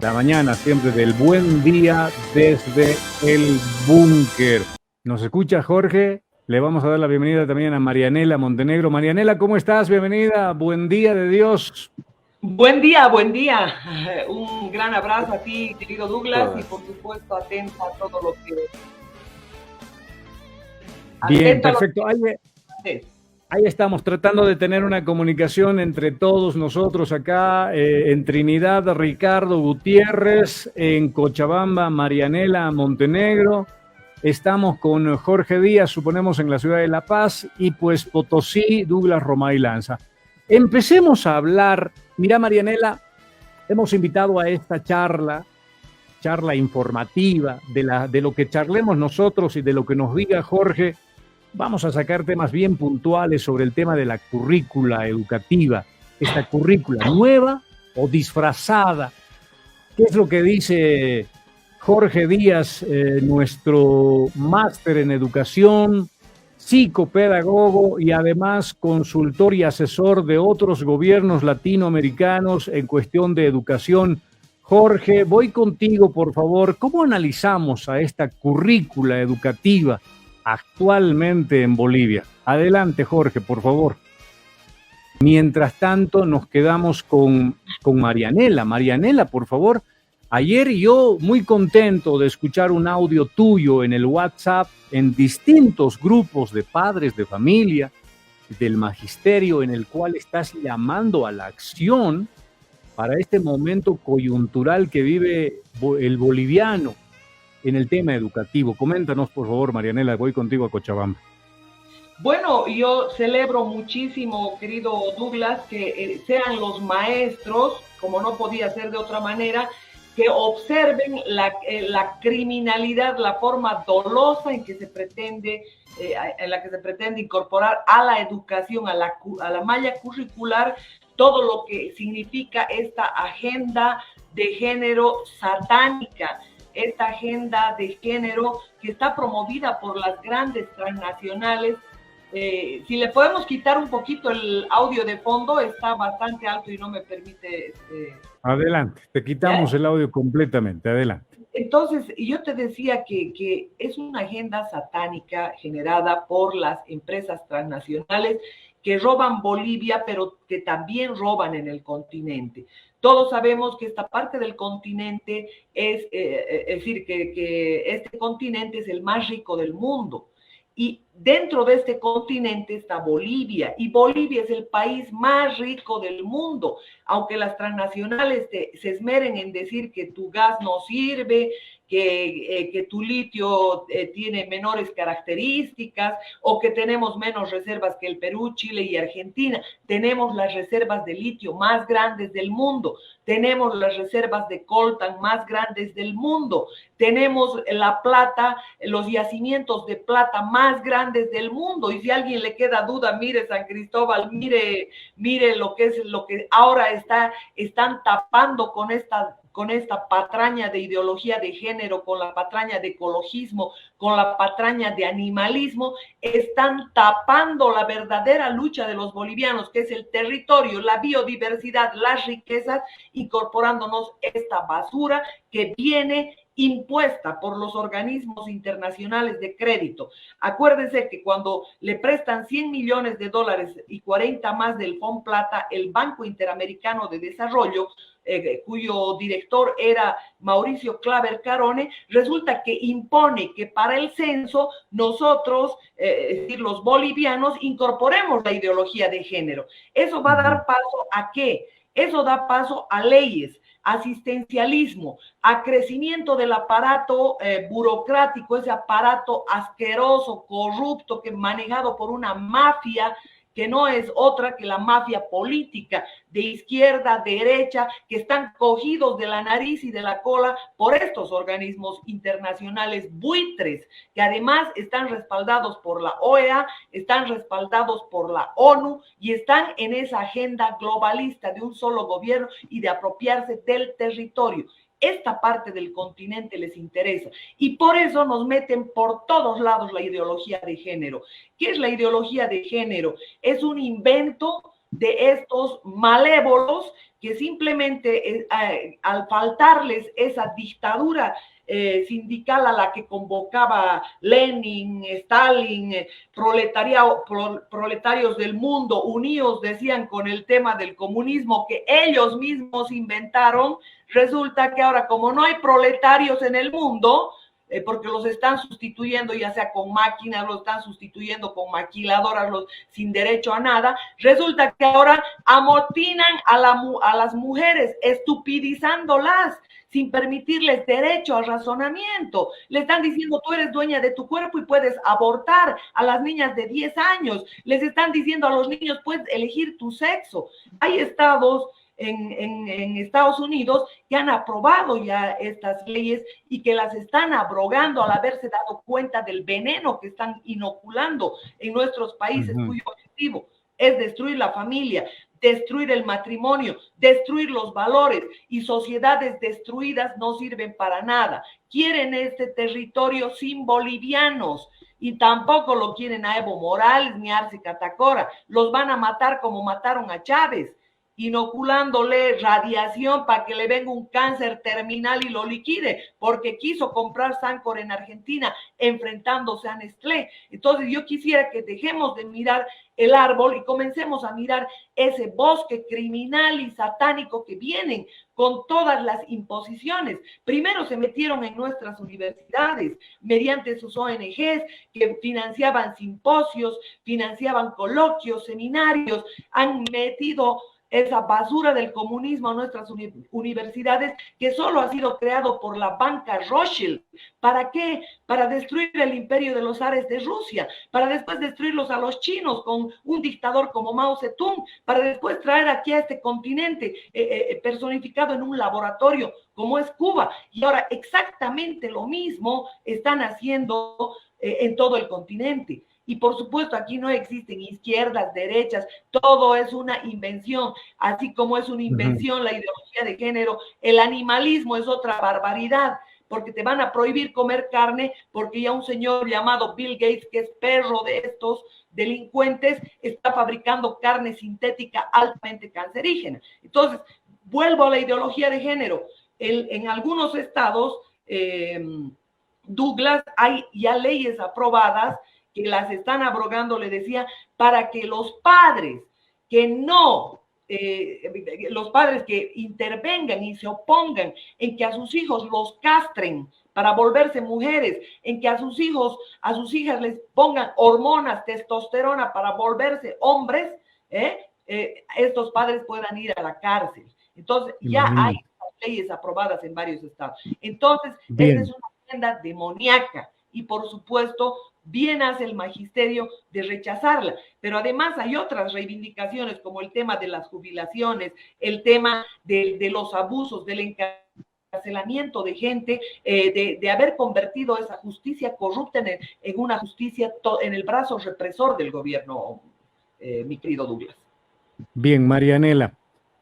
la mañana, siempre del buen día desde el búnker. ¿Nos escucha Jorge? Le vamos a dar la bienvenida también a Marianela Montenegro. Marianela, ¿cómo estás? Bienvenida. Buen día de Dios. Buen día, buen día. Un gran abrazo a ti, querido Douglas, y por supuesto atento a todo lo que... Bien, perfecto. Ahí estamos tratando de tener una comunicación entre todos nosotros acá, en Trinidad, Ricardo Gutiérrez, en Cochabamba, Marianela Montenegro. Estamos con Jorge Díaz, suponemos en la ciudad de La Paz, y pues Potosí, Douglas Romay Lanza. Empecemos a hablar. Mira, Marianela, hemos invitado a esta charla informativa, de lo que charlemos nosotros y de lo que nos diga Jorge. Vamos a sacar temas bien puntuales sobre el tema de la currícula educativa, esta currícula nueva o disfrazada. ¿Qué es lo que dice Jorge Díaz, nuestro máster en educación, psicopedagogo y además consultor y asesor de otros gobiernos latinoamericanos en cuestión de educación? Jorge, voy contigo, por favor. ¿Cómo analizamos a esta currícula educativa actualmente en Bolivia? Adelante, Jorge, por favor. Mientras tanto, nos quedamos con Marianela. Marianela, por favor. Ayer yo muy contento de escuchar un audio tuyo en el WhatsApp, en distintos grupos de padres de familia, del magisterio, en el cual estás llamando a la acción para este momento coyuntural que vive el boliviano en el tema educativo. Coméntanos, por favor, Marianela, voy contigo a Cochabamba. Bueno, yo celebro muchísimo, querido Douglas, que sean los maestros, como no podía ser de otra manera, que observen la criminalidad, la forma dolosa en que se pretende, en la que se pretende incorporar a la educación, a la malla curricular, todo lo que significa esta agenda de género satánica, esta agenda de género que está promovida por las grandes transnacionales. Si le podemos quitar un poquito el audio de fondo, está bastante alto y no me permite... Adelante, te quitamos el audio completamente, adelante. Entonces, yo te decía que es una agenda satánica generada por las empresas transnacionales que roban Bolivia, pero que también roban en el continente. Todos sabemos que esta parte del continente es decir, que este continente es el más rico del mundo. Y dentro de este continente está Bolivia, y Bolivia es el país más rico del mundo, aunque las transnacionales se esmeren en decir que tu gas no sirve, que tu litio tiene menores características, o que tenemos menos reservas que el Perú, Chile y Argentina. Tenemos las reservas de litio más grandes del mundo, tenemos las reservas de coltan más grandes del mundo, tenemos la plata, los yacimientos de plata más grandes del mundo. Y si a alguien le queda duda, mire San Cristóbal, mire lo que ahora están tapando con esta patraña de ideología de género, con la patraña de ecologismo, con la patraña de animalismo. Están tapando la verdadera lucha de los bolivianos, que es el territorio, la biodiversidad, las riquezas, incorporándonos esta basura que viene impuesta por los organismos internacionales de crédito. Acuérdense que cuando le prestan $100 millones y 40 más del FONPLATA, el Banco Interamericano de Desarrollo, cuyo director era Mauricio Claver Carone, resulta que impone que para el censo nosotros, es decir, los bolivianos, incorporemos la ideología de género. ¿Eso va a dar paso a qué? Eso da paso a leyes, asistencialismo, a crecimiento del aparato burocrático, ese aparato asqueroso, corrupto, que manejado por una mafia que no es otra que la mafia política de izquierda, derecha, que están cogidos de la nariz y de la cola por estos organismos internacionales buitres, que además están respaldados por la OEA, están respaldados por la ONU y están en esa agenda globalista de un solo gobierno y de apropiarse del territorio. Esta parte del continente les interesa y por eso nos meten por todos lados la ideología de género. ¿Qué es la ideología de género? Es un invento de estos malévolos que simplemente al faltarles esa dictadura sindical a la que convocaba Lenin, Stalin, proletarios del mundo unidos, decían, con el tema del comunismo que ellos mismos inventaron, resulta que ahora, como no hay proletarios en el mundo, porque los están sustituyendo ya sea con máquinas, los están sustituyendo con maquiladoras, sin derecho a nada, resulta que ahora amotinan a las mujeres, estupidizándolas, sin permitirles derecho al razonamiento. Le están diciendo, tú eres dueña de tu cuerpo y puedes abortar a las niñas de 10 años. Les están diciendo a los niños, puedes elegir tu sexo. Hay estados en Estados Unidos que han aprobado ya estas leyes y que las están abrogando al haberse dado cuenta del veneno que están inoculando en nuestros países, cuyo objetivo es destruir la familia, destruir el matrimonio, destruir los valores, y sociedades destruidas no sirven para nada. Quieren este territorio sin bolivianos y tampoco lo quieren a Evo Morales ni a Arce Catacora. Los van a matar como mataron a Chávez, inoculándole radiación para que le venga un cáncer terminal y lo liquide, porque quiso comprar Sancor en Argentina enfrentándose a Nestlé. Entonces yo quisiera que dejemos de mirar el árbol y comencemos a mirar ese bosque criminal y satánico que vienen con todas las imposiciones. Primero se metieron en nuestras universidades mediante sus ONGs que financiaban simposios, financiaban coloquios, seminarios, han metido esa basura del comunismo a nuestras universidades, que solo ha sido creado por la banca Rothschild. ¿Para qué? Para destruir el imperio de los zares de Rusia, para después destruirlos a los chinos con un dictador como Mao Zedong, para después traer aquí a este continente personificado en un laboratorio como es Cuba. Y ahora exactamente lo mismo están haciendo en todo el continente. Y por supuesto aquí no existen izquierdas, derechas, todo es una invención, así como es una invención la ideología de género. El animalismo es otra barbaridad, porque te van a prohibir comer carne, porque ya un señor llamado Bill Gates, que es perro de estos delincuentes, está fabricando carne sintética altamente cancerígena. Entonces, vuelvo a la ideología de género. En algunos estados, Douglas, hay ya leyes aprobadas que las están abrogando, le decía, para que los padres que no, los padres que intervengan y se opongan en que a sus hijos los castren para volverse mujeres, en que a sus hijos, a sus hijas les pongan hormonas, testosterona para volverse hombres, estos padres puedan ir a la cárcel. Entonces, ya hay leyes aprobadas en varios estados. Entonces, esta es una agenda demoníaca y, por supuesto, bien hace el magisterio de rechazarla, pero además hay otras reivindicaciones como el tema de las jubilaciones, el tema de los abusos, del encarcelamiento de gente, de haber convertido esa justicia corrupta en una justicia en el brazo represor del gobierno, mi querido Douglas. Bien, Marianela,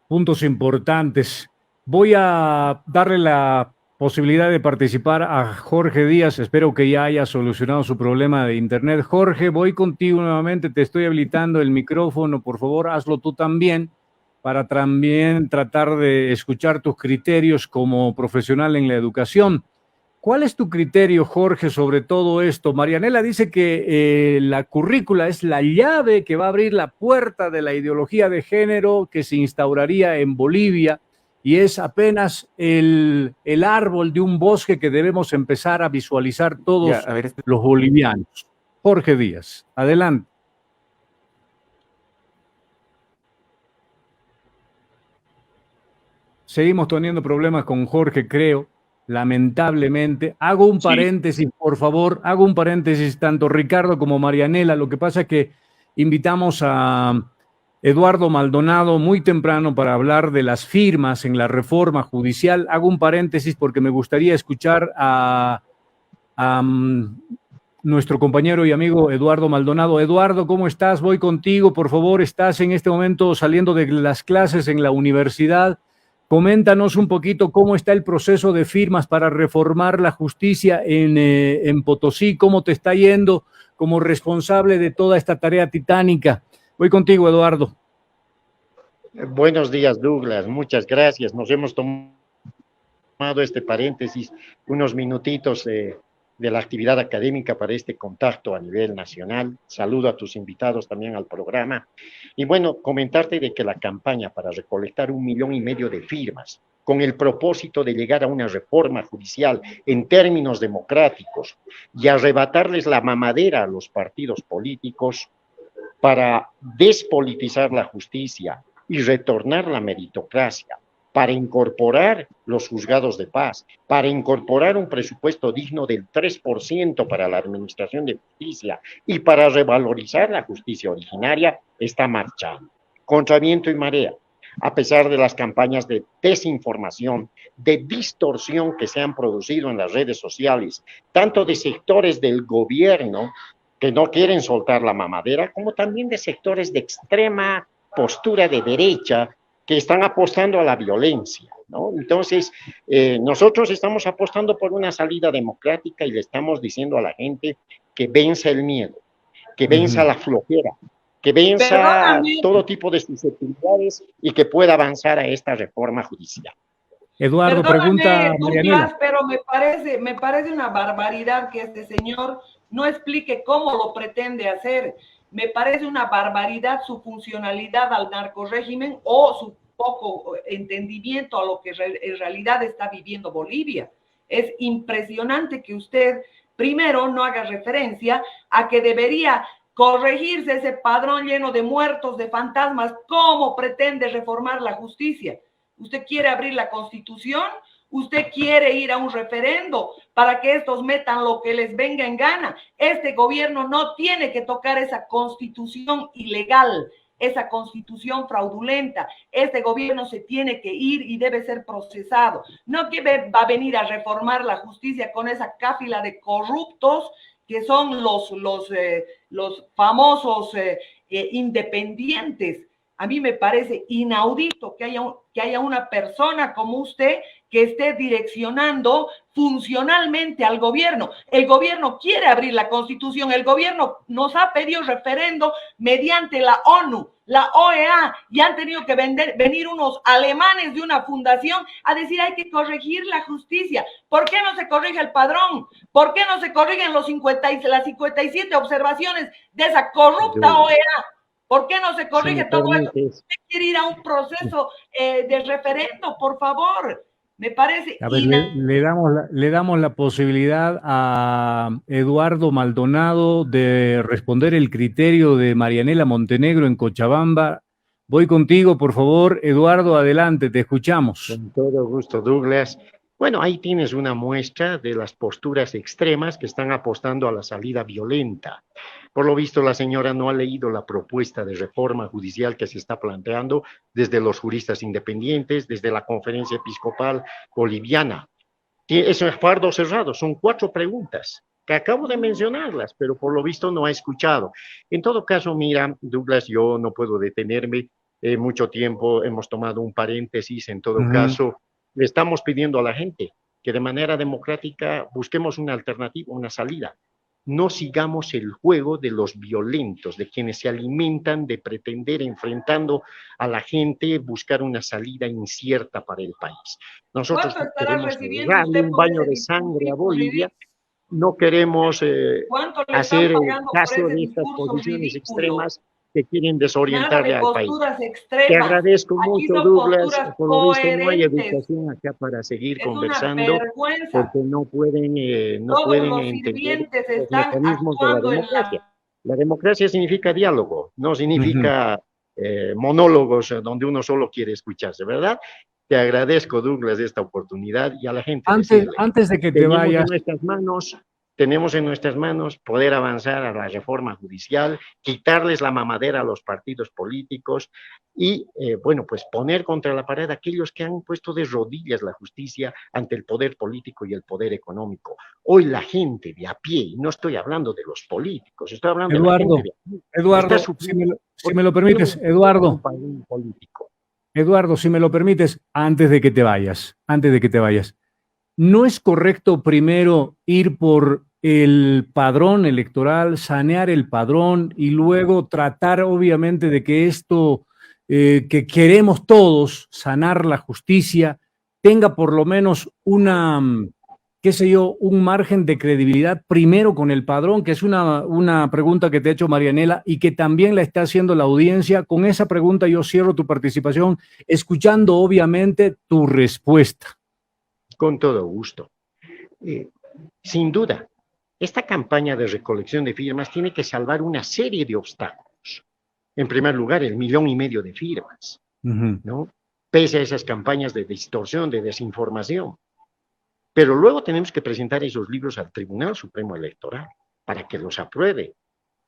puntos importantes. Voy a darle la posibilidad de participar a Jorge Díaz. Espero que ya haya solucionado su problema de internet. Jorge, voy contigo nuevamente, te estoy habilitando el micrófono, por favor, hazlo tú también, para también tratar de escuchar tus criterios como profesional en la educación. ¿Cuál es tu criterio, Jorge, sobre todo esto? Marianela dice que la currícula es la llave que va a abrir la puerta de la ideología de género que se instauraría en Bolivia, y es apenas el árbol de un bosque que debemos empezar a visualizar todos los bolivianos. Jorge Díaz, adelante. Seguimos teniendo problemas con Jorge, creo, lamentablemente. Hago un paréntesis, por favor, hago un paréntesis, tanto Ricardo como Marianela. Lo que pasa es que invitamos a Eduardo Maldonado muy temprano para hablar de las firmas en la reforma judicial. Hago un paréntesis porque me gustaría escuchar a nuestro compañero y amigo Eduardo Maldonado. Eduardo, ¿cómo estás? Voy contigo, por favor. Estás en este momento saliendo de las clases en la universidad. Coméntanos un poquito cómo está el proceso de firmas para reformar la justicia en Potosí, cómo te está yendo como responsable de toda esta tarea titánica. Voy contigo, Eduardo. Buenos días, Douglas. Muchas gracias. Nos hemos tomado este paréntesis, unos minutitos de la actividad académica para este contacto a nivel nacional. Saludo a tus invitados también al programa. Y bueno, comentarte de que la campaña para recolectar 1,5 millones de firmas con el propósito de llegar a una reforma judicial en términos democráticos y arrebatarles la mamadera a los partidos políticos para despolitizar la justicia y retornar la meritocracia, para incorporar los juzgados de paz, para incorporar un presupuesto digno del 3% para la administración de justicia y para revalorizar la justicia originaria, está marchando contra viento y marea, a pesar de las campañas de desinformación, de distorsión que se han producido en las redes sociales, tanto de sectores del gobierno que no quieren soltar la mamadera, como también de sectores de extrema postura de derecha que están apostando a la violencia, ¿no? Entonces, nosotros estamos apostando por una salida democrática y le estamos diciendo a la gente que venza el miedo, que venza la flojera, que venza Perdóname, todo tipo de susceptibilidades y que pueda avanzar a esta reforma judicial. Eduardo, pregunta perdóname, Marianela. Douglas, pero me parece una barbaridad que este señor no explique cómo lo pretende hacer. Me parece una barbaridad su funcionalidad al narcorrégimen o su poco entendimiento a lo que en realidad está viviendo Bolivia. Es impresionante que usted primero no haga referencia a que debería corregirse ese padrón lleno de muertos, de fantasmas. ¿Cómo pretende reformar la justicia? ¿Usted quiere abrir la Constitución? ¿Usted quiere ir a un referendo para que estos metan lo que les venga en gana? Este gobierno no tiene que tocar esa Constitución ilegal, esa Constitución fraudulenta. Este gobierno se tiene que ir y debe ser procesado. No que va a venir a reformar la justicia con esa cáfila de corruptos que son los famosos independientes. A mí me parece inaudito que haya una persona como usted que esté direccionando funcionalmente al gobierno. El gobierno quiere abrir la Constitución, el gobierno nos ha pedido referendo mediante la ONU, la OEA, y han tenido que venir unos alemanes de una fundación a decir hay que corregir la justicia. ¿Por qué no se corrige el padrón? ¿Por qué no se corrigen las 57 observaciones de esa corrupta OEA? ¿Por qué no se corrige todo eso? Usted quiere ir a un proceso de referendo, por favor. Me parece. A ver, le damos la posibilidad a Eduardo Maldonado de responder el criterio de Marianela Montenegro en Cochabamba. Voy contigo, por favor. Eduardo, adelante, te escuchamos. Con todo gusto, Douglas. Bueno, ahí tienes una muestra de las posturas extremas que están apostando a la salida violenta. Por lo visto, la señora no ha leído la propuesta de reforma judicial que se está planteando desde los juristas independientes, desde la Conferencia Episcopal Boliviana. Es un fardo cerrado, son 4 preguntas que acabo de mencionarlas, pero por lo visto no ha escuchado. En todo caso, mira, Douglas, yo no puedo detenerme mucho tiempo, hemos tomado un paréntesis, en todo caso, le estamos pidiendo a la gente que de manera democrática busquemos una alternativa, una salida. No sigamos el juego de los violentos, de quienes se alimentan de pretender, enfrentando a la gente, buscar una salida incierta para el país. Nosotros queremos darle un baño de sangre a Bolivia, no queremos hacer caso de estas posiciones extremas que quieren desorientarle al país. Te agradezco mucho, Douglas. Por lo visto no hay educación acá para seguir conversando, porque no pueden entender los mecanismos de la democracia. La democracia significa diálogo, no significa monólogos donde uno solo quiere escucharse, ¿verdad? Te agradezco, Douglas, esta oportunidad y a la gente. Antes de que te vayas. Tenemos en nuestras manos poder avanzar a la reforma judicial, quitarles la mamadera a los partidos políticos y, bueno, pues poner contra la pared a aquellos que han puesto de rodillas la justicia ante el poder político y el poder económico. Hoy la gente de a pie, y no estoy hablando de los políticos, estoy hablando de la gente de a pie. Eduardo, si me lo permites, Eduardo. Eduardo, si me lo permites, antes de que te vayas, ¿no es correcto primero ir por el padrón electoral, sanear el padrón y luego tratar obviamente de que esto que queremos todos sanar la justicia, tenga por lo menos una, qué sé yo, un margen de credibilidad primero con el padrón, que es una pregunta que te ha hecho Marianela y que también la está haciendo la audiencia. Con esa pregunta yo cierro tu participación, escuchando obviamente tu respuesta. Con todo gusto. Sin duda, esta campaña de recolección de firmas tiene que salvar una serie de obstáculos. En primer lugar, el 1,5 millones de firmas, ¿no? Pese a esas campañas de distorsión, de desinformación. Pero luego tenemos que presentar esos libros al Tribunal Supremo Electoral para que los apruebe,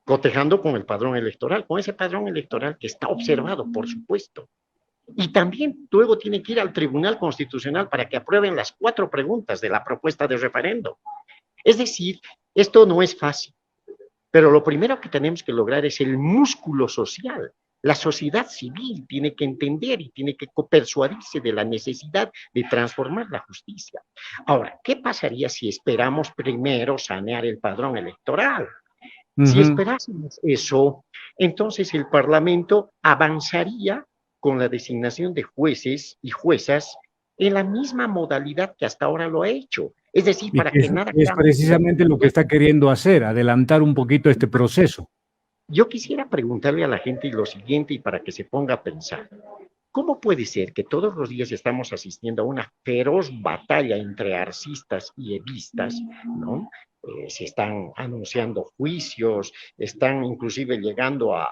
cotejando con el padrón electoral, con ese padrón electoral que está observado, por supuesto. Y también luego tiene que ir al Tribunal Constitucional para que aprueben las 4 preguntas de la propuesta de referendo. Es decir, esto no es fácil, pero lo primero que tenemos que lograr es el músculo social. La sociedad civil tiene que entender y tiene que persuadirse de la necesidad de transformar la justicia. Ahora, ¿qué pasaría si esperamos primero sanear el padrón electoral? Si esperásemos eso, entonces el Parlamento avanzaría con la designación de jueces y juezas en la misma modalidad que hasta ahora lo ha hecho. Es decir, para que nada es precisamente lo que está queriendo hacer, adelantar un poquito este proceso. Yo quisiera preguntarle a la gente lo siguiente y para que se ponga a pensar. ¿Cómo puede ser que todos los días estamos asistiendo a una feroz batalla entre arcistas y evistas, ¿no? Se están anunciando juicios, están inclusive llegando a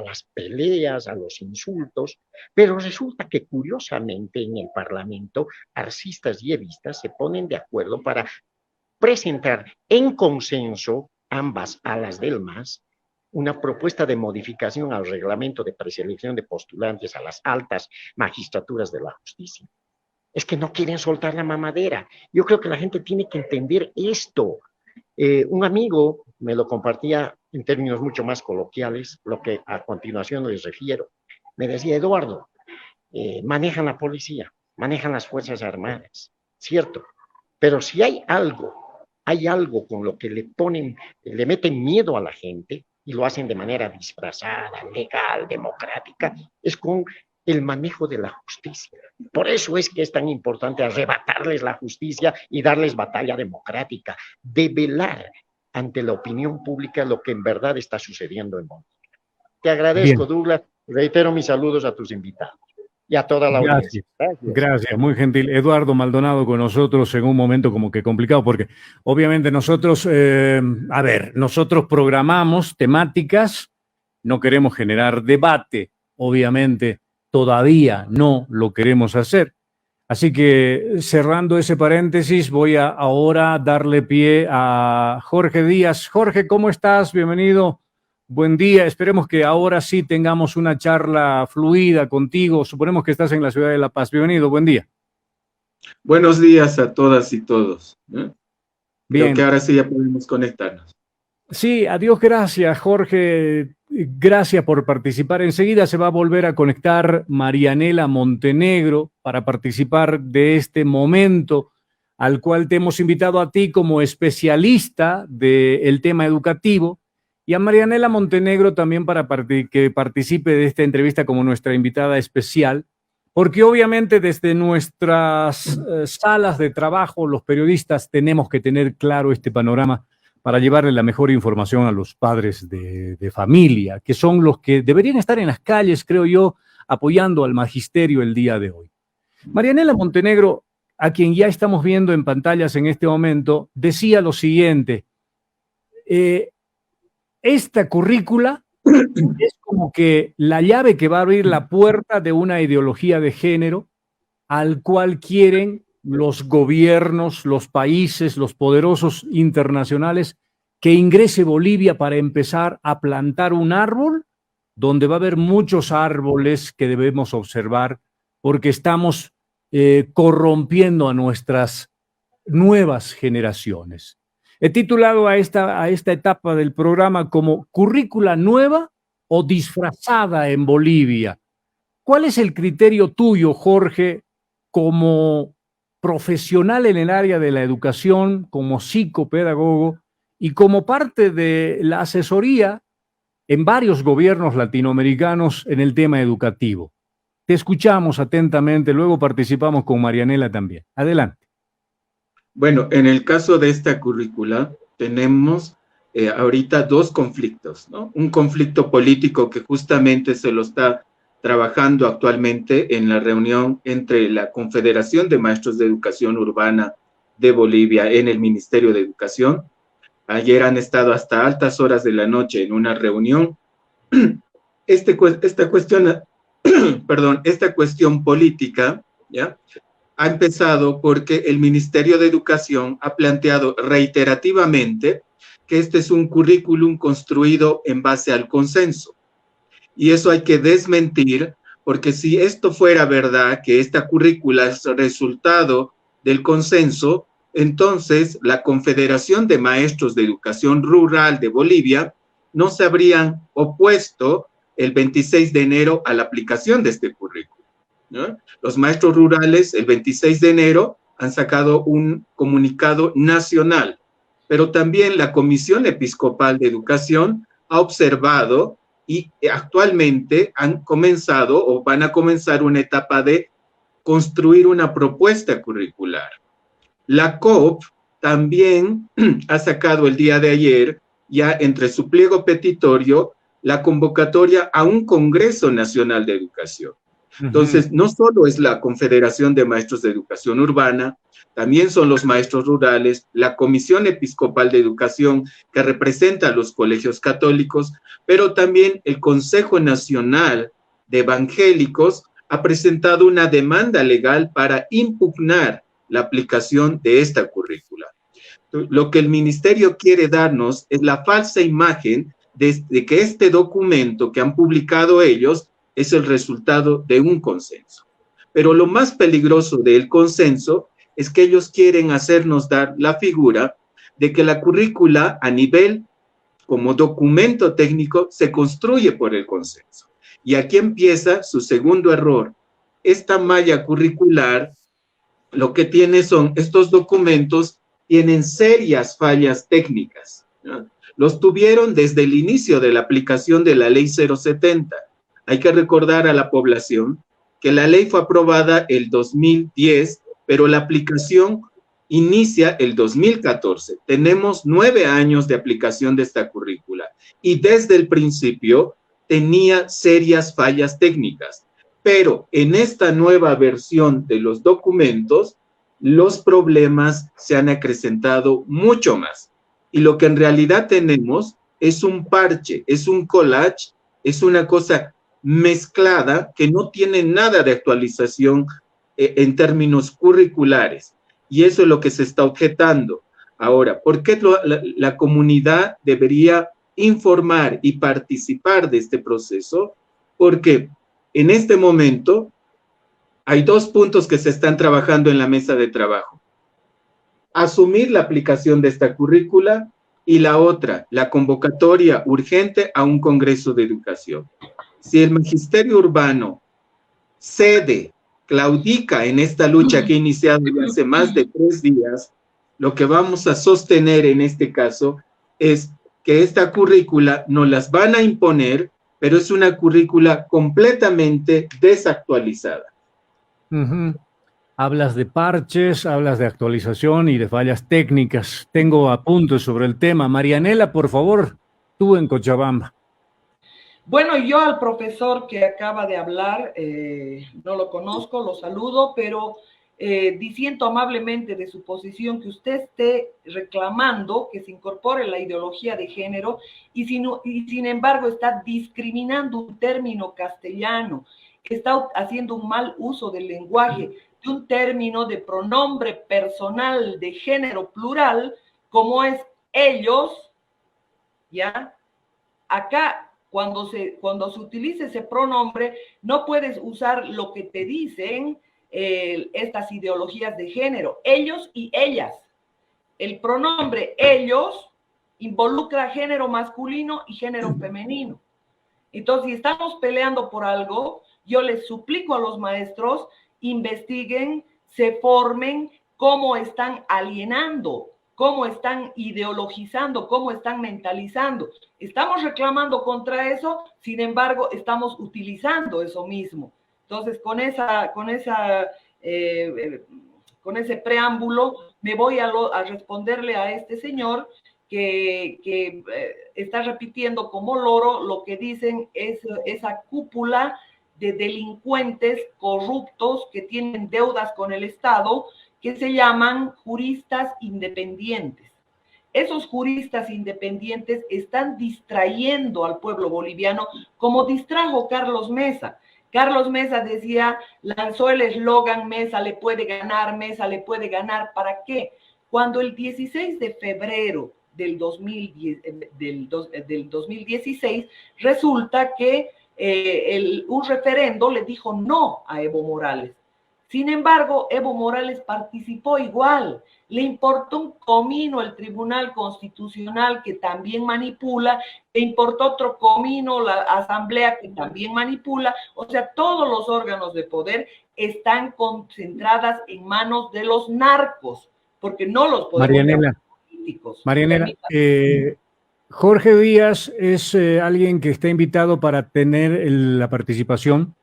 las peleas, a los insultos, pero resulta que curiosamente en el Parlamento, arcistas y evistas se ponen de acuerdo para presentar en consenso ambas alas del MAS una propuesta de modificación al reglamento de preselección de postulantes a las altas magistraturas de la justicia. Es que no quieren soltar la mamadera. Yo creo que la gente tiene que entender esto. Un amigo me lo compartía en términos mucho más coloquiales, lo que a continuación les refiero. Me decía, Eduardo, manejan la policía, manejan las Fuerzas Armadas, cierto, pero si hay algo con lo que le meten miedo a la gente, y lo hacen de manera disfrazada, legal, democrática, es con el manejo de la justicia. Por eso es que es tan importante arrebatarles la justicia y darles batalla democrática, develar ante la opinión pública lo que en verdad está sucediendo en Bolivia. Te agradezco, bien. Douglas, reitero mis saludos a tus invitados y a toda la audiencia. Gracias, muy gentil. Eduardo Maldonado con nosotros en un momento como que complicado, porque obviamente nosotros, nosotros programamos temáticas, no queremos generar debate, obviamente todavía no lo queremos hacer. Así que cerrando ese paréntesis, voy a ahora darle pie a Jorge Díaz. Jorge, ¿cómo estás? Bienvenido. Buen día, esperemos que ahora sí tengamos una charla fluida contigo. Suponemos que estás en la ciudad de La Paz. Bienvenido, buen día. Buenos días a todas y todos. Bien. Creo que ahora sí ya podemos conectarnos. Sí, adiós, gracias, Jorge. Gracias por participar. Enseguida se va a volver a conectar Marianela Montenegro para participar de este momento al cual te hemos invitado a ti como especialista del tema educativo. Y a Marianela Montenegro también para que participe de esta entrevista como nuestra invitada especial, porque obviamente desde nuestras salas de trabajo los periodistas tenemos que tener claro este panorama para llevarle la mejor información a los padres de familia, que son los que deberían estar en las calles, creo yo, apoyando al magisterio el día de hoy. Marianela Montenegro, a quien ya estamos viendo en pantallas en este momento, decía lo siguiente: esta currícula es como que la llave que va a abrir la puerta de una ideología de género al cual quieren los gobiernos, los países, los poderosos internacionales que ingrese Bolivia para empezar a plantar un árbol donde va a haber muchos árboles que debemos observar porque estamos corrompiendo a nuestras nuevas generaciones. He titulado a esta etapa del programa como currícula nueva o disfrazada en Bolivia. ¿Cuál es el criterio tuyo, Jorge, como profesional en el área de la educación, como psicopedagogo y como parte de la asesoría en varios gobiernos latinoamericanos en el tema educativo. Te escuchamos atentamente, luego participamos con Marianela también. Adelante. Bueno, en el caso de esta currícula tenemos ahorita dos conflictos, ¿no? Un conflicto político que justamente se lo está trabajando actualmente en la reunión entre la Confederación de Maestros de Educación Urbana de Bolivia en el Ministerio de Educación. Ayer han estado hasta altas horas de la noche en una reunión. Esta cuestión política, ¿ya?, ha empezado porque el Ministerio de Educación ha planteado reiterativamente que este es un currículum construido en base al consenso. Y eso hay que desmentir, porque si esto fuera verdad, que esta currícula es resultado del consenso, entonces la Confederación de Maestros de Educación Rural de Bolivia no se habrían opuesto el 26 de enero a la aplicación de este currículum, ¿no? Los maestros rurales el 26 de enero han sacado un comunicado nacional, pero también la Comisión Episcopal de Educación ha observado y actualmente han comenzado o van a comenzar una etapa de construir una propuesta curricular. La COP también ha sacado el día de ayer, ya entre su pliego petitorio, la convocatoria a un Congreso Nacional de Educación. Entonces, no solo es la Confederación de Maestros de Educación Urbana, también son los maestros rurales, la Comisión Episcopal de Educación que representa a los colegios católicos, pero también el Consejo Nacional de Evangélicos ha presentado una demanda legal para impugnar la aplicación de esta currícula. Lo que el ministerio quiere darnos es la falsa imagen de que este documento que han publicado ellos es el resultado de un consenso. Pero lo más peligroso del consenso es que ellos quieren hacernos dar la figura de que la currícula a nivel como documento técnico se construye por el consenso. Y aquí empieza su segundo error. Esta malla curricular lo que tiene son, estos documentos tienen serias fallas técnicas, ¿no? Los tuvieron desde el inicio de la aplicación de la ley 070. Hay que recordar a la población que la ley fue aprobada el 2010, pero la aplicación inicia el 2014. Tenemos 9 años de aplicación de esta currícula y desde el principio tenía serias fallas técnicas. Pero en esta nueva versión de los documentos, los problemas se han acrecentado mucho más. Y lo que en realidad tenemos es un parche, es un collage, es una cosa mezclada que no tiene nada de actualización en términos curriculares. Y eso es lo que se está objetando. Ahora, ¿por qué la comunidad debería informar y participar de este proceso? Porque en este momento hay 2 puntos que se están trabajando en la mesa de trabajo. Asumir la aplicación de esta currícula y la otra, la convocatoria urgente a un Congreso de Educación. Si el magisterio urbano cede, claudica en esta lucha que ha iniciado hace más de 3 días, lo que vamos a sostener en este caso es que esta currícula nos las van a imponer, pero es una currícula completamente desactualizada. Hablas de parches, hablas de actualización y de fallas técnicas. Tengo apuntes sobre el tema. Marianela, por favor, tú en Cochabamba. Bueno, yo al profesor que acaba de hablar, no lo conozco, lo saludo, pero disiento amablemente de su posición que usted esté reclamando que se incorpore la ideología de género y sin embargo está discriminando un término castellano, está haciendo un mal uso del lenguaje, de un término de pronombre personal de género plural, como es ellos, ¿ya? Acá, cuando se utiliza ese pronombre, no puedes usar lo que te dicen estas ideologías de género, ellos y ellas. El pronombre ellos involucra género masculino y género femenino. Entonces, si estamos peleando por algo, yo les suplico a los maestros, investiguen, se formen cómo están alienando cómo están ideologizando, cómo están mentalizando. Estamos reclamando contra eso, sin embargo, estamos utilizando eso mismo. Entonces, con ese preámbulo, me voy a responderle a este señor que está repitiendo como loro lo que dicen es esa cúpula de delincuentes corruptos que tienen deudas con el Estado, que se llaman juristas independientes. Esos juristas independientes están distrayendo al pueblo boliviano como distrajo Carlos Mesa. Carlos Mesa decía, lanzó el eslogan, Mesa le puede ganar, Mesa le puede ganar. ¿Para qué? Cuando el 16 de febrero del 2016 resulta que un referendo le dijo no a Evo Morales. Sin embargo, Evo Morales participó igual. Le importó un comino el Tribunal Constitucional, que también manipula, le importó otro comino la Asamblea, que también manipula. O sea, todos los órganos de poder están concentradas en manos de los narcos, porque no los podemos llamar políticos. Marianela, Jorge Díaz es alguien que está invitado para tener la participación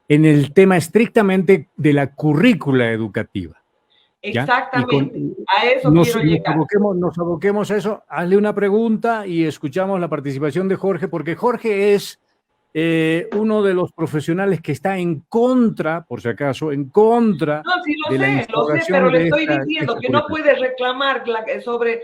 en el tema estrictamente de la currícula educativa. Exactamente, a eso quiero llegar. Nos aboquemos a eso. Hazle una pregunta y escuchamos la participación de Jorge, porque Jorge es uno de los profesionales que está en contra, por si acaso, en contra. No, sí lo sé, pero le estoy diciendo que no puede reclamar sobre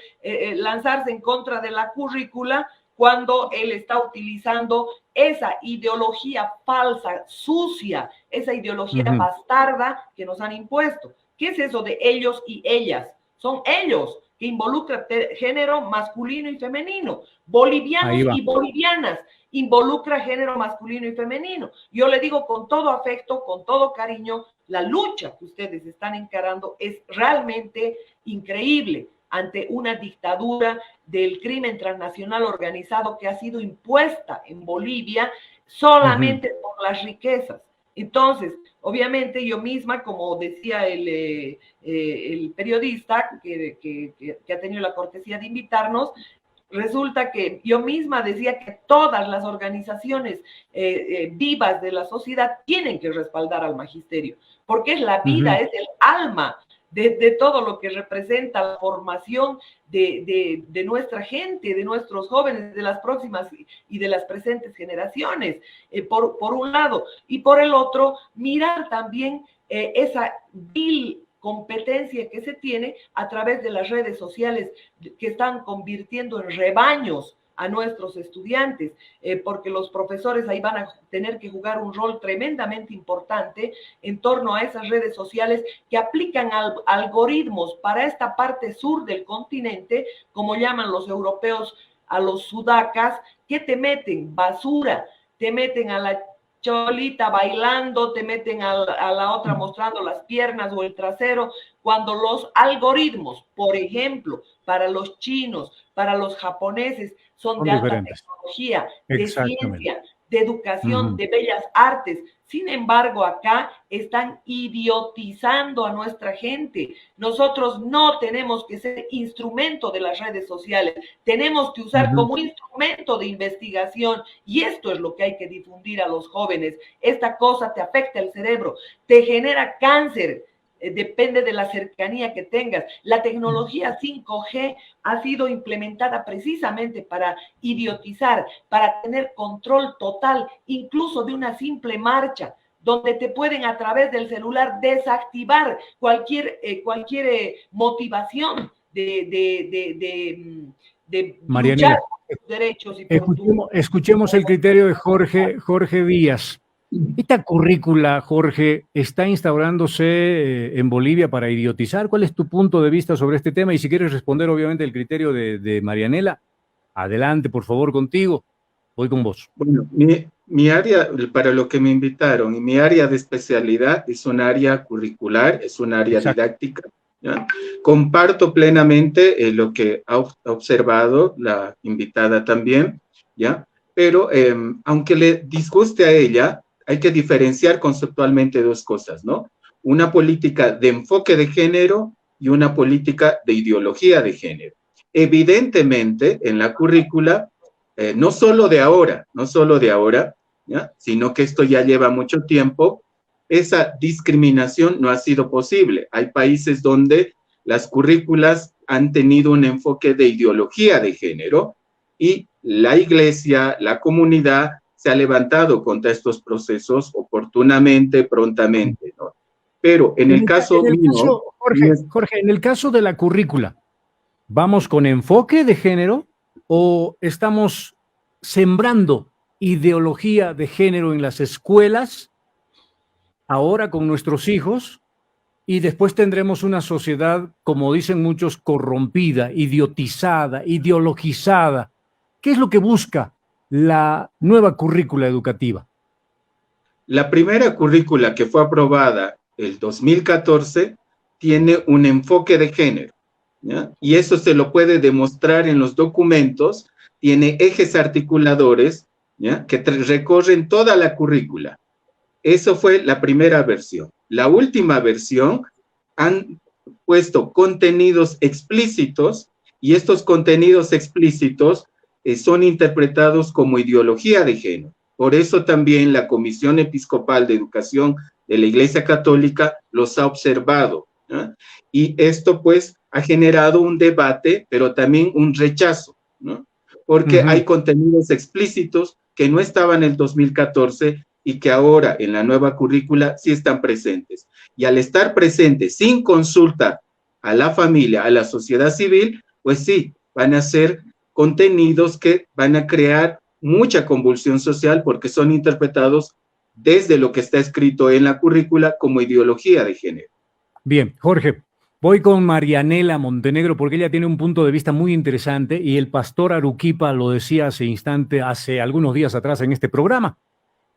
lanzarse en contra de la currícula cuando él está utilizando esa ideología falsa, sucia, esa ideología bastarda que nos han impuesto. ¿Qué es eso de ellos y ellas? Son ellos, que involucra género masculino y femenino. Bolivianos y bolivianas, involucra género masculino y femenino. Yo le digo con todo afecto, con todo cariño, la lucha que ustedes están encarando es realmente increíble ante una dictadura del crimen transnacional organizado que ha sido impuesta en Bolivia solamente por las riquezas. Entonces, obviamente yo misma, como decía el periodista que ha tenido la cortesía de invitarnos, resulta que yo misma decía que todas las organizaciones vivas de la sociedad tienen que respaldar al magisterio, porque es la vida, es el alma de todo lo que representa la formación de nuestra gente, de nuestros jóvenes, de las próximas y de las presentes generaciones, por un lado. Y por el otro, mirar también esa vil competencia que se tiene a través de las redes sociales que están convirtiendo en rebaños a nuestros estudiantes, porque los profesores ahí van a tener que jugar un rol tremendamente importante en torno a esas redes sociales que aplican algoritmos para esta parte sur del continente, como llaman los europeos a los sudacas, que te meten basura, te meten a la cholita bailando, te meten a la otra mostrando las piernas o el trasero, cuando los algoritmos, por ejemplo, para los chinos, para los japoneses, son de alta tecnología, de ciencia, de educación, de bellas artes. Sin embargo, acá están idiotizando a nuestra gente. Nosotros no tenemos que ser instrumento de las redes sociales, tenemos que usar como instrumento de investigación, y esto es lo que hay que difundir a los jóvenes. Esta cosa te afecta el cerebro, te genera cáncer, depende de la cercanía que tengas. La tecnología 5G ha sido implementada precisamente para idiotizar, para tener control total, incluso de una simple marcha, donde te pueden a través del celular desactivar cualquier motivación de luchar por tus derechos. Y escuchemos el criterio de Jorge Díaz. ¿Esta currícula, Jorge, está instaurándose en Bolivia para idiotizar? ¿Cuál es tu punto de vista sobre este tema? Y si quieres responder, obviamente, el criterio de Marianela, adelante, por favor, contigo. Voy con vos. Bueno, mi área, para lo que me invitaron, y mi área de especialidad es un área curricular, es un área didáctica. ¿Ya? Comparto plenamente lo que ha observado la invitada también, ¿ya? Pero aunque le disguste a ella, hay que diferenciar conceptualmente dos cosas, ¿no? Una política de enfoque de género y una política de ideología de género. Evidentemente, en la currícula, no solo de ahora, ¿ya? Sino que esto ya lleva mucho tiempo, esa discriminación no ha sido posible. Hay países donde las currículas han tenido un enfoque de ideología de género y la iglesia, la comunidad se ha levantado contra estos procesos oportunamente, prontamente, ¿no? Pero en el caso mío... Jorge, en el caso de la currícula, ¿vamos con enfoque de género o estamos sembrando ideología de género en las escuelas ahora con nuestros hijos y después tendremos una sociedad, como dicen muchos, corrompida, idiotizada, ideologizada? ¿Qué es lo que busca la nueva currícula educativa? La primera currícula que fue aprobada el 2014 tiene un enfoque de género, ¿ya? Y eso se lo puede demostrar en los documentos, tiene ejes articuladores, ¿ya? Que recorren toda la currícula. Eso fue la primera versión. La última versión han puesto contenidos explícitos y estos contenidos explícitos son interpretados como ideología de género. Por eso también la Comisión Episcopal de Educación de la Iglesia Católica los ha observado, ¿no? Y esto pues ha generado un debate, pero también un rechazo, ¿no? Porque hay contenidos explícitos que no estaban en el 2014 y que ahora en la nueva currícula sí están presentes. Y al estar presentes sin consulta a la familia, a la sociedad civil, pues sí, van a ser contenidos que van a crear mucha convulsión social porque son interpretados desde lo que está escrito en la currícula como ideología de género. Bien, Jorge, voy con Marianela Montenegro porque ella tiene un punto de vista muy interesante y el pastor Aruquipa lo decía hace algunos días atrás en este programa.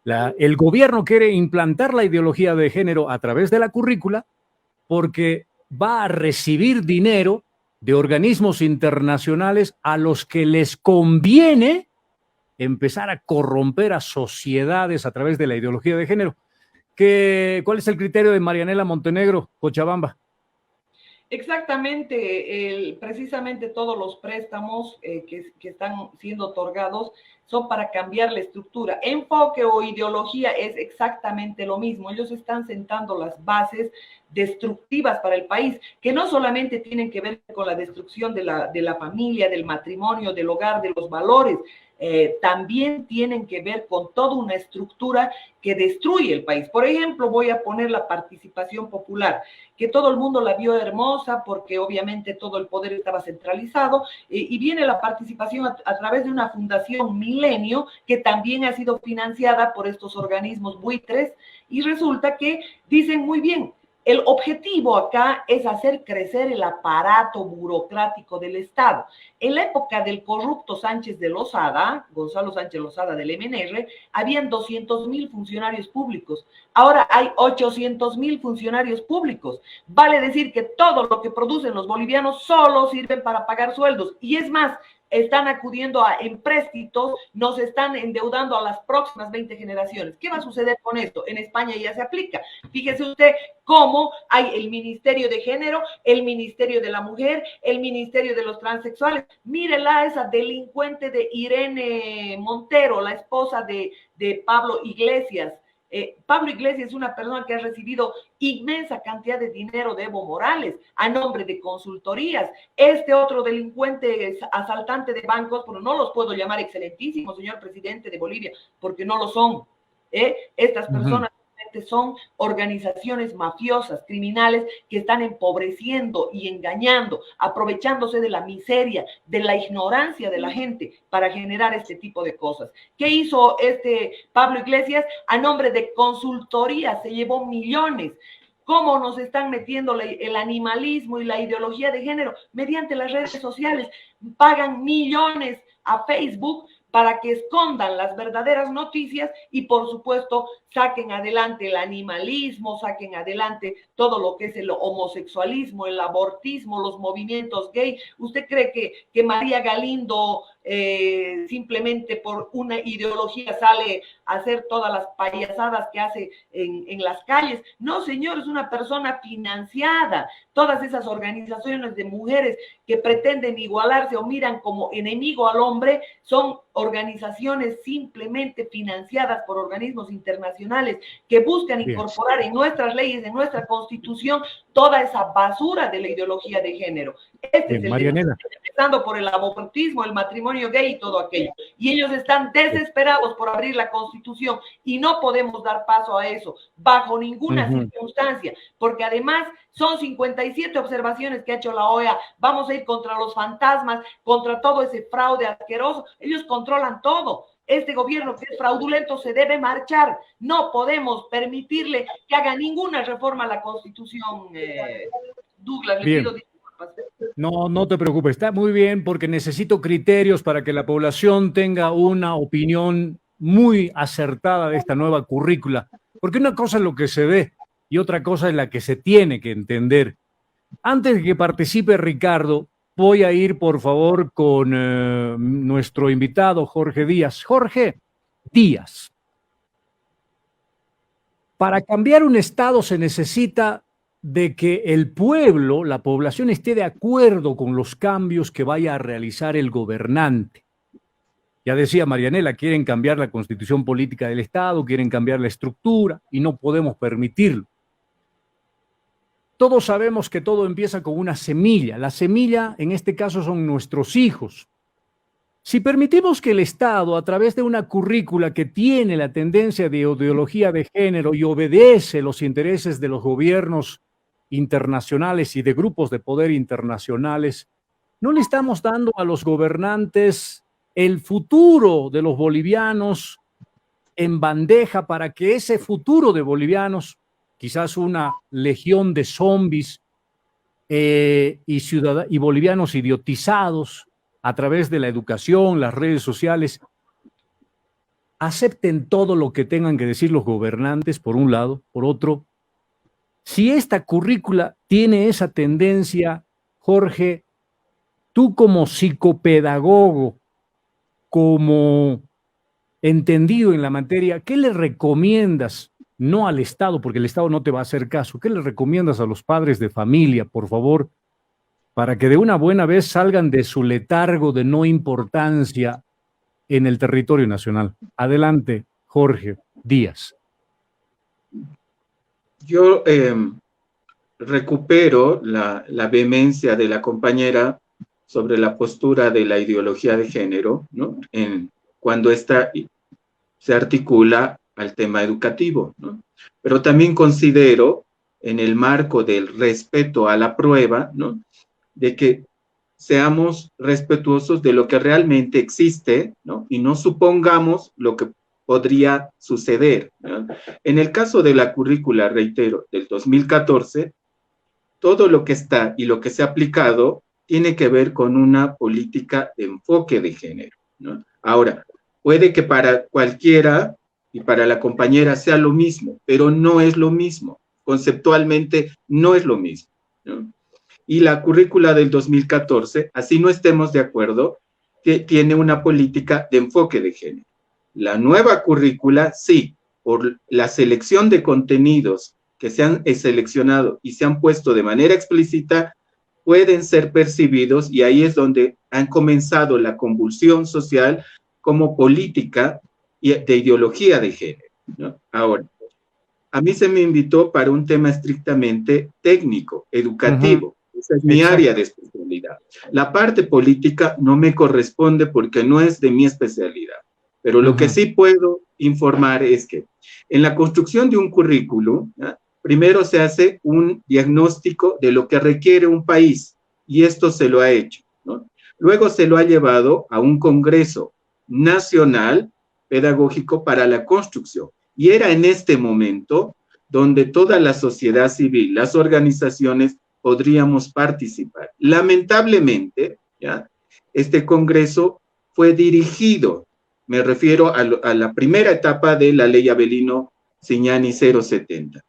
El gobierno quiere implantar la ideología de género a través de la currícula porque va a recibir dinero de organismos internacionales a los que les conviene empezar a corromper a sociedades a través de la ideología de género. ¿Cuál es el criterio de Marianela Montenegro, Cochabamba? Exactamente, precisamente todos los préstamos que están siendo otorgados son para cambiar la estructura. Enfoque o ideología es exactamente lo mismo. Ellos están sentando las bases destructivas para el país, que no solamente tienen que ver con la destrucción de la familia, del matrimonio, del hogar, de los valores, también tienen que ver con toda una estructura que destruye el país. Por ejemplo, voy a poner la participación popular, que todo el mundo la vio hermosa porque obviamente todo el poder estaba centralizado, y viene la participación a través de una fundación Milenio que también ha sido financiada por estos organismos buitres, y resulta que dicen muy bien, el objetivo acá es hacer crecer el aparato burocrático del Estado. En la época del corrupto Sánchez de Lozada, Gonzalo Sánchez Lozada del MNR, habían 200,000 funcionarios públicos. Ahora hay 800,000 funcionarios públicos. Vale decir que todo lo que producen los bolivianos solo sirven para pagar sueldos. Y es más, están acudiendo a empréstitos, nos están endeudando a las próximas 20 generaciones. ¿Qué va a suceder con esto? En España ya se aplica. Fíjese usted cómo hay el Ministerio de Género, el Ministerio de la Mujer, el Ministerio de los Transexuales. Mírela, esa delincuente de Irene Montero, la esposa de Pablo Iglesias. Pablo Iglesias es una persona que ha recibido inmensa cantidad de dinero de Evo Morales a nombre de consultorías. Este otro delincuente asaltante de bancos, pero no los puedo llamar excelentísimos, señor presidente de Bolivia, porque no lo son. Estas personas son organizaciones mafiosas, criminales, que están empobreciendo y engañando, aprovechándose de la miseria, de la ignorancia de la gente para generar este tipo de cosas. ¿Qué hizo Pablo Iglesias? A nombre de consultoría se llevó millones. ¿Cómo nos están metiendo el animalismo y la ideología de género? Mediante las redes sociales. Pagan millones a Facebook para que escondan las verdaderas noticias y, por supuesto, saquen adelante el animalismo, saquen adelante todo lo que es el homosexualismo, el abortismo, los movimientos gay. ¿Usted cree que María Galindo simplemente por una ideología sale a hacer todas las payasadas que hace en las calles. No, señor, es una persona financiada. Todas esas organizaciones de mujeres que pretenden igualarse o miran como enemigo al hombre son organizaciones simplemente financiadas por organismos internacionales que buscan incorporar en nuestras leyes, en nuestra constitución, toda esa basura de la ideología de género. Este es el Marianela, empezando por el abortismo, el matrimonio gay y todo aquello. Y ellos están desesperados por abrir la constitución y no podemos dar paso a eso bajo ninguna circunstancia, porque además son 57 observaciones que ha hecho la OEA. Vamos a ir contra los fantasmas, contra todo ese fraude asqueroso. Ellos controlan todo. Este gobierno que es fraudulento se debe marchar. No podemos permitirle que haga ninguna reforma a la Constitución, Douglas. Le pido disculpas. No, no te preocupes, está muy bien porque necesito criterios para que la población tenga una opinión muy acertada de esta nueva currícula. Porque una cosa es lo que se ve y otra cosa es la que se tiene que entender. Antes de que participe Ricardo, voy a ir, por favor, con nuestro invitado, Jorge Díaz. Jorge Díaz, para cambiar un Estado se necesita de que el pueblo, la población, esté de acuerdo con los cambios que vaya a realizar el gobernante. Ya decía Marianela, quieren cambiar la constitución política del Estado, quieren cambiar la estructura y no podemos permitirlo. Todos sabemos que todo empieza con una semilla. La semilla, en este caso, son nuestros hijos. Si permitimos que el Estado, a través de una currícula que tiene la tendencia de ideología de género y obedece los intereses de los gobiernos internacionales y de grupos de poder internacionales, no le estamos dando a los gobernantes el futuro de los bolivianos en bandeja para que ese futuro de bolivianos, quizás una legión de zombies y bolivianos idiotizados a través de la educación, las redes sociales, acepten todo lo que tengan que decir los gobernantes, por un lado. Por otro, si esta currícula tiene esa tendencia, Jorge, tú como psicopedagogo, como entendido en la materia, ¿qué le recomiendas? No al Estado, porque el Estado no te va a hacer caso. ¿Qué le recomiendas a los padres de familia, por favor, para que de una buena vez salgan de su letargo de no importancia en el territorio nacional? Adelante, Jorge Díaz. Yo recupero la vehemencia de la compañera sobre la postura de la ideología de género, ¿no? Cuando esta se articula al tema educativo, ¿no? Pero también considero, en el marco del respeto a la prueba, ¿no?, de que seamos respetuosos de lo que realmente existe, ¿no?, y no supongamos lo que podría suceder, ¿no? En el caso de la currícula, reitero, del 2014, todo lo que está y lo que se ha aplicado tiene que ver con una política de enfoque de género, ¿no? Ahora, puede que para cualquiera y para la compañera sea lo mismo, pero no es lo mismo. Conceptualmente no es lo mismo, ¿no? Y la currícula del 2014, así no estemos de acuerdo, que tiene una política de enfoque de género. La nueva currícula, sí, por la selección de contenidos que se han seleccionado y se han puesto de manera explícita, pueden ser percibidos, y ahí es donde han comenzado la convulsión social como política de ideología de género, ¿no? Ahora, a mí se me invitó para un tema estrictamente técnico, educativo. Esa es mi área de especialidad. La parte política no me corresponde porque no es de mi especialidad. Pero lo que sí puedo informar es que en la construcción de un currículum, ¿no?, primero se hace un diagnóstico de lo que requiere un país, y esto se lo ha hecho, ¿no? Luego se lo ha llevado a un congreso nacional pedagógico para la construcción. Y era en este momento donde toda la sociedad civil, las organizaciones, podríamos participar. Lamentablemente, ¿ya?, este congreso fue dirigido, me refiero a la primera etapa de la ley Avelino Ziñani 070.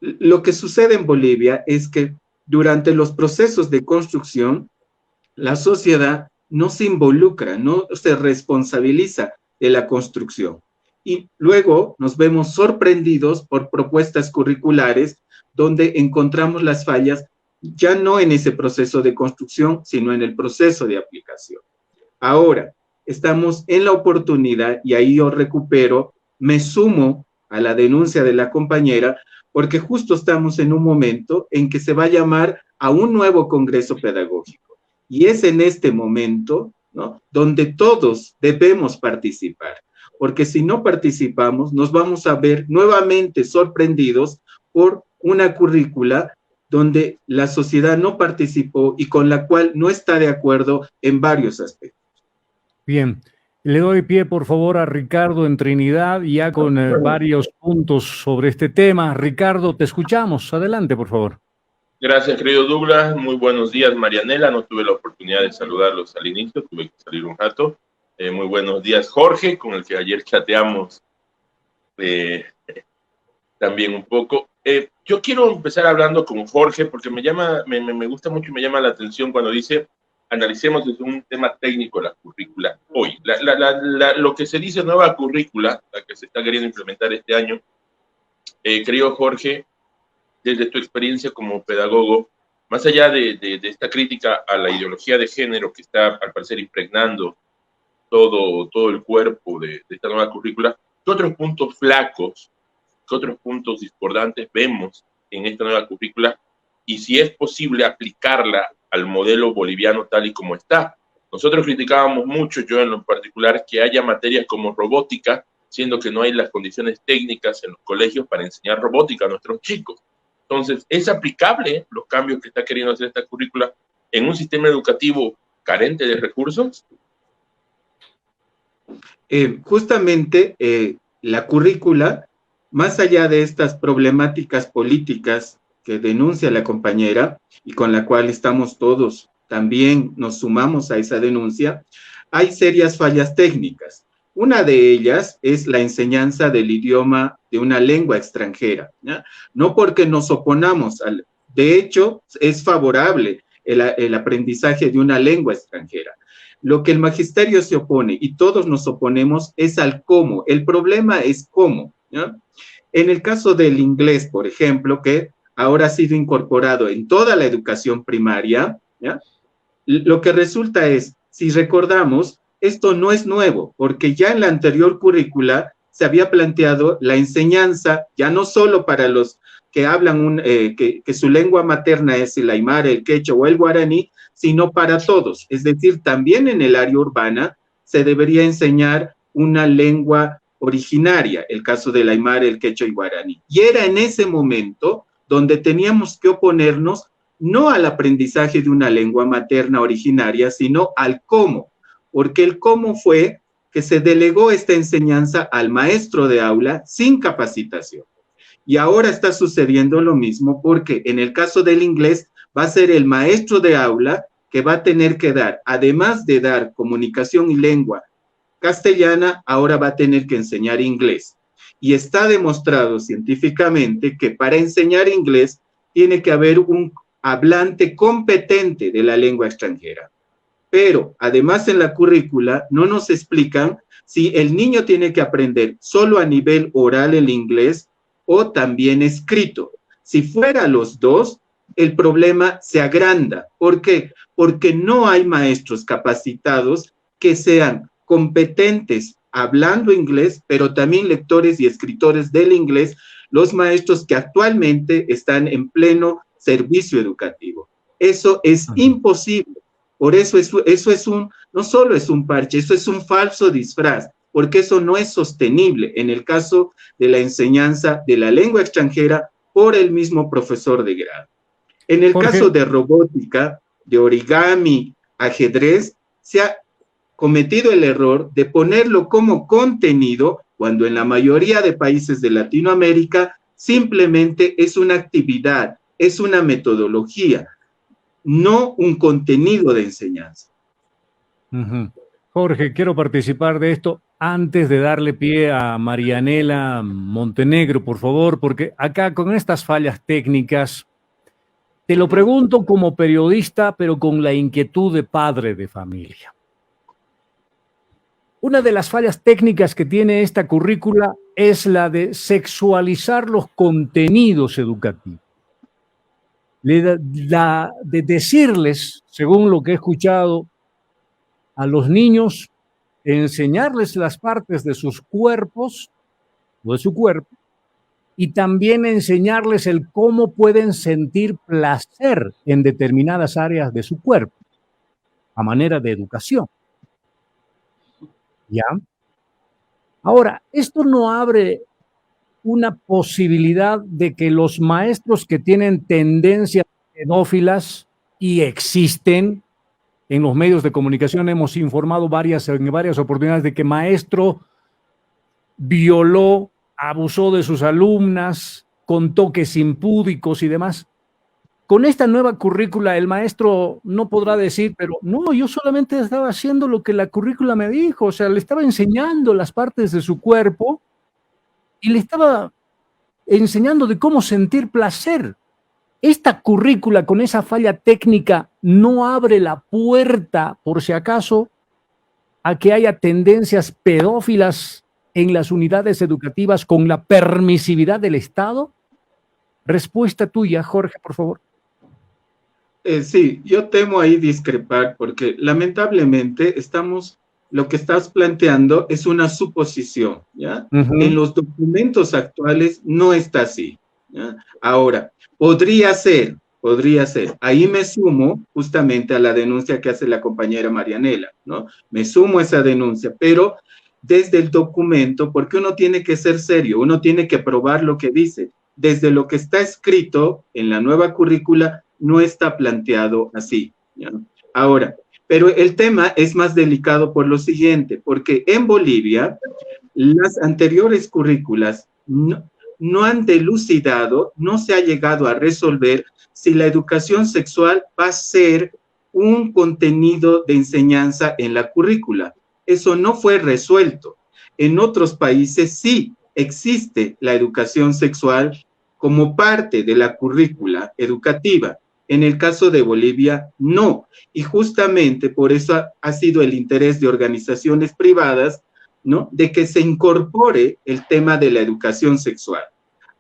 Lo que sucede en Bolivia es que durante los procesos de construcción, la sociedad no se involucra, no se responsabiliza de la construcción. Y luego nos vemos sorprendidos por propuestas curriculares donde encontramos las fallas ya no en ese proceso de construcción, sino en el proceso de aplicación. Ahora, estamos en la oportunidad, y ahí yo recupero, me sumo a la denuncia de la compañera, porque justo estamos en un momento en que se va a llamar a un nuevo Congreso Pedagógico. Y es en este momento, ¿no?, donde todos debemos participar, porque si no participamos, nos vamos a ver nuevamente sorprendidos por una currícula donde la sociedad no participó y con la cual no está de acuerdo en varios aspectos. Bien, le doy pie por favor a Ricardo en Trinidad, ya con varios puntos sobre este tema. Ricardo, te escuchamos. Adelante, por favor. Gracias, querido Douglas. Muy buenos días, Marianela. No tuve la oportunidad de saludarlos al inicio, tuve que salir un rato. Muy buenos días, Jorge, con el que ayer chateamos también un poco. Yo quiero empezar hablando con Jorge porque me gusta mucho y me llama la atención cuando dice analicemos desde un tema técnico la currícula hoy. Lo que se dice nueva currícula, la que se está queriendo implementar este año, querido Jorge, desde tu experiencia como pedagogo, más allá de esta crítica a la ideología de género que está al parecer impregnando todo el cuerpo de esta nueva currícula, ¿qué otros puntos flacos, qué otros puntos discordantes vemos en esta nueva currícula? Y si es posible aplicarla al modelo boliviano tal y como está. Nosotros criticábamos mucho, yo en lo particular, que haya materias como robótica, siendo que no hay las condiciones técnicas en los colegios para enseñar robótica a nuestros chicos. Entonces, ¿es aplicable los cambios que está queriendo hacer esta currícula en un sistema educativo carente de recursos? Justamente la currícula, más allá de estas problemáticas políticas que denuncia la compañera y con la cual estamos todos, también nos sumamos a esa denuncia, hay serias fallas técnicas. Una de ellas es la enseñanza del idioma de una lengua extranjera, ¿ya? No porque nos oponamos, de hecho, es favorable el aprendizaje de una lengua extranjera. Lo que el magisterio se opone, y todos nos oponemos, es al cómo. El problema es cómo, ¿ya? En el caso del inglés, por ejemplo, que ahora ha sido incorporado en toda la educación primaria, ¿ya? Lo que resulta es, si recordamos, esto no es nuevo, porque ya en la anterior currícula se había planteado la enseñanza, ya no solo para los que hablan, que su lengua materna es el aymara, el quechua o el guaraní, sino para todos. Es decir, también en el área urbana se debería enseñar una lengua originaria, el caso del aymara, el quechua y guaraní. Y era en ese momento donde teníamos que oponernos no al aprendizaje de una lengua materna originaria, sino al cómo, porque el cómo fue que se delegó esta enseñanza al maestro de aula sin capacitación. Y ahora está sucediendo lo mismo porque en el caso del inglés va a ser el maestro de aula que va a tener que dar, además de dar comunicación y lengua castellana, ahora va a tener que enseñar inglés. Y está demostrado científicamente que para enseñar inglés tiene que haber un hablante competente de la lengua extranjera. Pero además en la currícula no nos explican si el niño tiene que aprender solo a nivel oral el inglés o también escrito. Si fuera los dos, el problema se agranda. ¿Por qué? Porque no hay maestros capacitados que sean competentes hablando inglés, pero también lectores y escritores del inglés, los maestros que actualmente están en pleno servicio educativo. Eso es imposible. Por eso no solo es un parche, eso es un falso disfraz, porque eso no es sostenible en el caso de la enseñanza de la lengua extranjera por el mismo profesor de grado. En el caso de robótica, de origami, ajedrez, se ha cometido el error de ponerlo como contenido cuando en la mayoría de países de Latinoamérica simplemente es una actividad, es una metodología, no un contenido de enseñanza. Jorge, quiero participar de esto antes de darle pie a Marianela Montenegro, por favor, porque acá con estas fallas técnicas, te lo pregunto como periodista, pero con la inquietud de padre de familia. Una de las fallas técnicas que tiene esta currícula es la de sexualizar los contenidos educativos. De decirles, según lo que he escuchado, a los niños, enseñarles las partes de sus cuerpos, o de su cuerpo, y también enseñarles el cómo pueden sentir placer en determinadas áreas de su cuerpo, a manera de educación. ¿Ya? Ahora, esto no abre una posibilidad de que los maestros que tienen tendencias pedófilas, y existen en los medios de comunicación, hemos informado en varias oportunidades de que maestro violó, abusó de sus alumnas, con toques impúdicos y demás. Con esta nueva currícula, el maestro no podrá decir, pero no, yo solamente estaba haciendo lo que la currícula me dijo, o sea, le estaba enseñando las partes de su cuerpo y le estaba enseñando de cómo sentir placer. Esta currícula con esa falla técnica no abre la puerta, por si acaso, a que haya tendencias pedófilas en las unidades educativas con la permisividad del Estado. Respuesta tuya, Jorge, por favor. Sí, yo temo ahí discrepar porque lamentablemente lo que estás planteando es una suposición, ¿ya? En los documentos actuales no está así, ¿ya? Ahora, podría ser. Ahí me sumo justamente a la denuncia que hace la compañera Marianela, ¿no? Me sumo a esa denuncia, pero desde el documento, porque uno tiene que ser serio, uno tiene que probar lo que dice. Desde lo que está escrito en la nueva currícula, no está planteado así, ¿ya? Ahora, pero el tema es más delicado por lo siguiente, porque en Bolivia las anteriores currículas no han dilucidado, no se ha llegado a resolver si la educación sexual va a ser un contenido de enseñanza en la currícula. Eso no fue resuelto. En otros países sí existe la educación sexual como parte de la currícula educativa. En el caso de Bolivia, no. Y justamente por eso ha sido el interés de organizaciones privadas, ¿no?, de que se incorpore el tema de la educación sexual.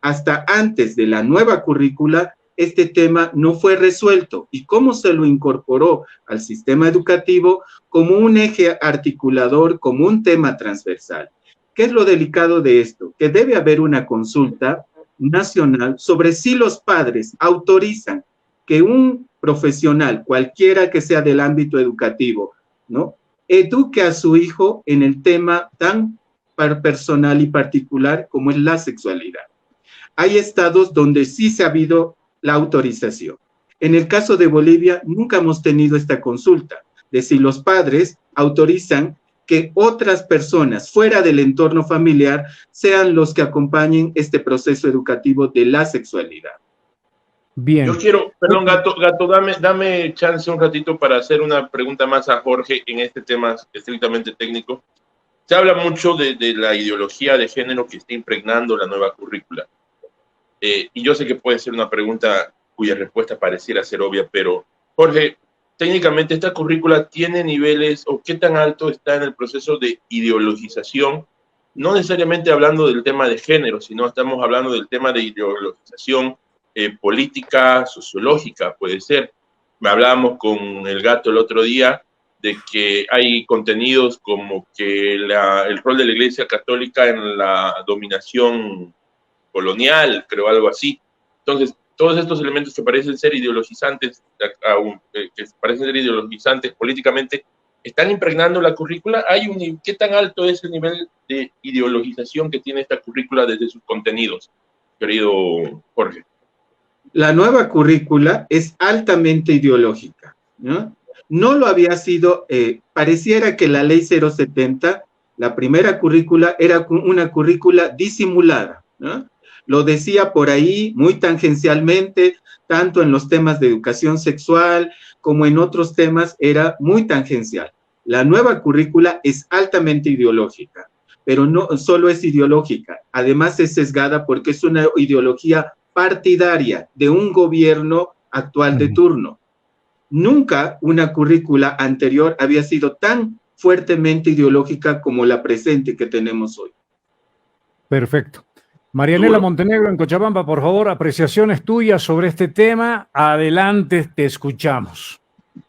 Hasta antes de la nueva currícula, este tema no fue resuelto. ¿Y cómo se lo incorporó al sistema educativo? Como un eje articulador, como un tema transversal. ¿Qué es lo delicado de esto? Que debe haber una consulta nacional sobre si los padres autorizan que un profesional, cualquiera que sea del ámbito educativo, ¿no?, eduque a su hijo en el tema tan personal y particular como es la sexualidad. Hay estados donde sí se ha habido la autorización. En el caso de Bolivia, nunca hemos tenido esta consulta de si los padres autorizan que otras personas fuera del entorno familiar sean los que acompañen este proceso educativo de la sexualidad. Bien. Yo quiero, perdón, Gato, dame chance un ratito para hacer una pregunta más a Jorge en este tema estrictamente técnico. Se habla mucho de la ideología de género que está impregnando la nueva currícula. Y yo sé que puede ser una pregunta cuya respuesta pareciera ser obvia, pero Jorge, técnicamente esta currícula tiene niveles, o qué tan alto está en el proceso de ideologización, no necesariamente hablando del tema de género, sino estamos hablando del tema de ideologización política, sociológica, puede ser. Hablábamos con el Gato el otro día de que hay contenidos como que el rol de la Iglesia Católica en la dominación colonial, creo, algo así. Entonces, todos estos elementos que parecen ser ideologizantes, políticamente, están impregnando la currícula. ¿Qué tan alto es el nivel de ideologización que tiene esta currícula desde sus contenidos, querido Jorge? La nueva currícula es altamente ideológica, ¿no? No lo había sido, pareciera que la ley 070, la primera currícula, era una currícula disimulada, ¿no? Lo decía por ahí muy tangencialmente, tanto en los temas de educación sexual como en otros temas, era muy tangencial. La nueva currícula es altamente ideológica, pero no solo es ideológica, además es sesgada porque es una ideología partidaria de un gobierno actual de turno. Nunca una currícula anterior había sido tan fuertemente ideológica como la presente que tenemos hoy. Perfecto. Marianela Montenegro en Cochabamba, por favor, apreciaciones tuyas sobre este tema. Adelante, te escuchamos.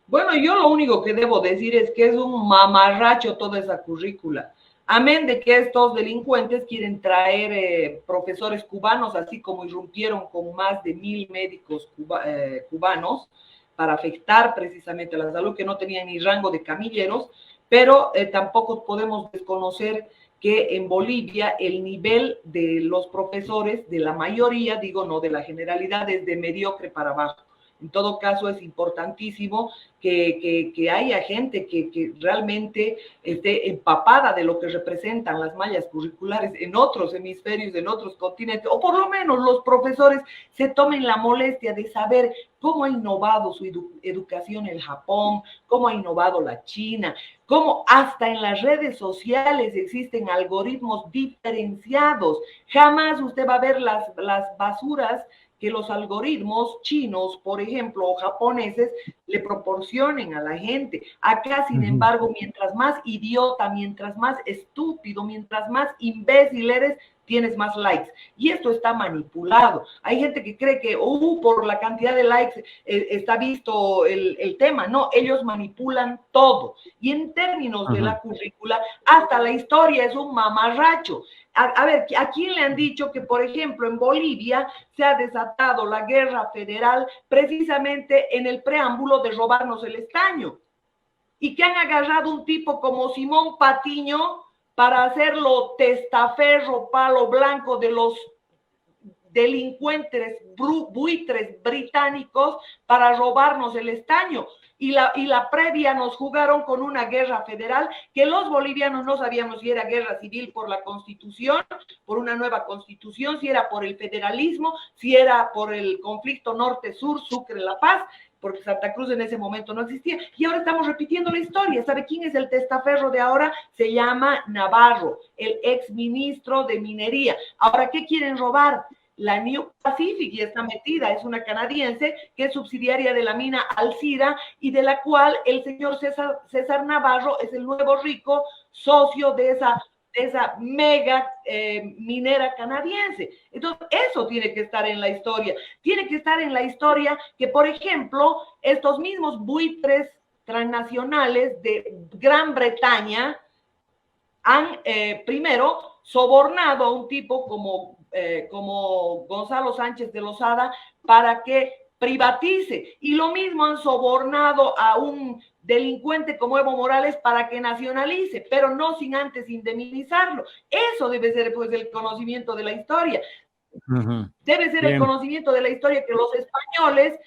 Bueno, yo lo único que debo decir es que es un mamarracho toda esa currícula. Amén de que estos delincuentes quieren traer profesores cubanos, así como irrumpieron con más de 1,000 médicos cubanos para afectar precisamente la salud, que no tenían ni rango de camilleros, pero tampoco podemos desconocer que en Bolivia el nivel de los profesores, de la mayoría, digo no de la generalidad, es de mediocre para abajo. En todo caso, es importantísimo que haya gente que realmente esté empapada de lo que representan las mallas curriculares en otros hemisferios, en otros continentes, o por lo menos los profesores se tomen la molestia de saber cómo ha innovado su educación el Japón, cómo ha innovado la China, cómo hasta en las redes sociales existen algoritmos diferenciados. Jamás usted va a ver las basuras que los algoritmos chinos, por ejemplo, o japoneses, le proporcionen a la gente. Acá, sin embargo, mientras más idiota, mientras más estúpido, mientras más imbécil eres, tienes más likes. Y esto está manipulado. Hay gente que cree que por la cantidad de likes está visto el tema. No, ellos manipulan todo. Y en términos de la currícula, hasta la historia es un mamarracho. A ver, ¿a quién le han dicho que, por ejemplo, en Bolivia se ha desatado la guerra federal precisamente en el preámbulo de robarnos el estaño? Y que han agarrado un tipo como Simón Patiño para hacerlo testaferro, palo blanco de los delincuentes buitres británicos para robarnos el estaño. Y la previa nos jugaron con una guerra federal que los bolivianos no sabíamos si era guerra civil por la constitución, por una nueva constitución, si era por el federalismo, si era por el conflicto norte-sur, Sucre-La Paz, porque Santa Cruz en ese momento no existía. Y ahora estamos repitiendo la historia. ¿Sabe quién es el testaferro de ahora? Se llama Navarro, el exministro de Minería. Ahora, ¿qué quieren robar? La New Pacific ya está metida, es una canadiense que es subsidiaria de la mina Alcira y de la cual el señor César Navarro es el nuevo rico socio de esa mega minera canadiense. Entonces, eso tiene que estar en la historia. Tiene que estar en la historia que, por ejemplo, estos mismos buitres transnacionales de Gran Bretaña han primero sobornado a un tipo como Gonzalo Sánchez de Lozada para que privatice, y lo mismo han sobornado a un delincuente como Evo Morales para que nacionalice, pero no sin antes indemnizarlo. Eso debe ser pues el conocimiento de la historia. Debe ser el conocimiento de la historia que los españoles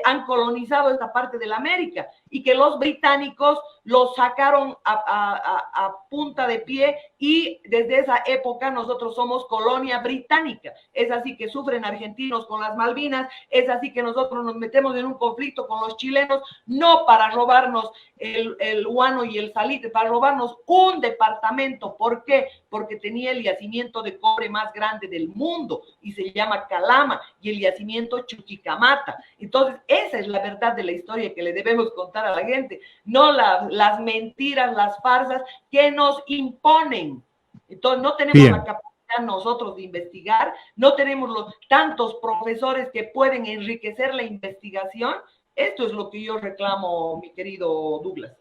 han colonizado esta parte de la América y que los británicos los sacaron a punta de pie, y desde esa época nosotros somos colonia británica. Es así que sufren argentinos con las Malvinas, es así que nosotros nos metemos en un conflicto con los chilenos, no para robarnos el guano y el salite, para robarnos un departamento. ¿Por qué? Porque tenía el yacimiento de cobre más grande del mundo y se llama Calama, y el yacimiento Chuquicamata. Entonces, esa es la verdad de la historia que le debemos contar a la gente, no las mentiras, las farsas que nos imponen. Entonces, no tenemos la capacidad nosotros de investigar, no tenemos tantos profesores que pueden enriquecer la investigación. Esto es lo que yo reclamo, mi querido Douglas.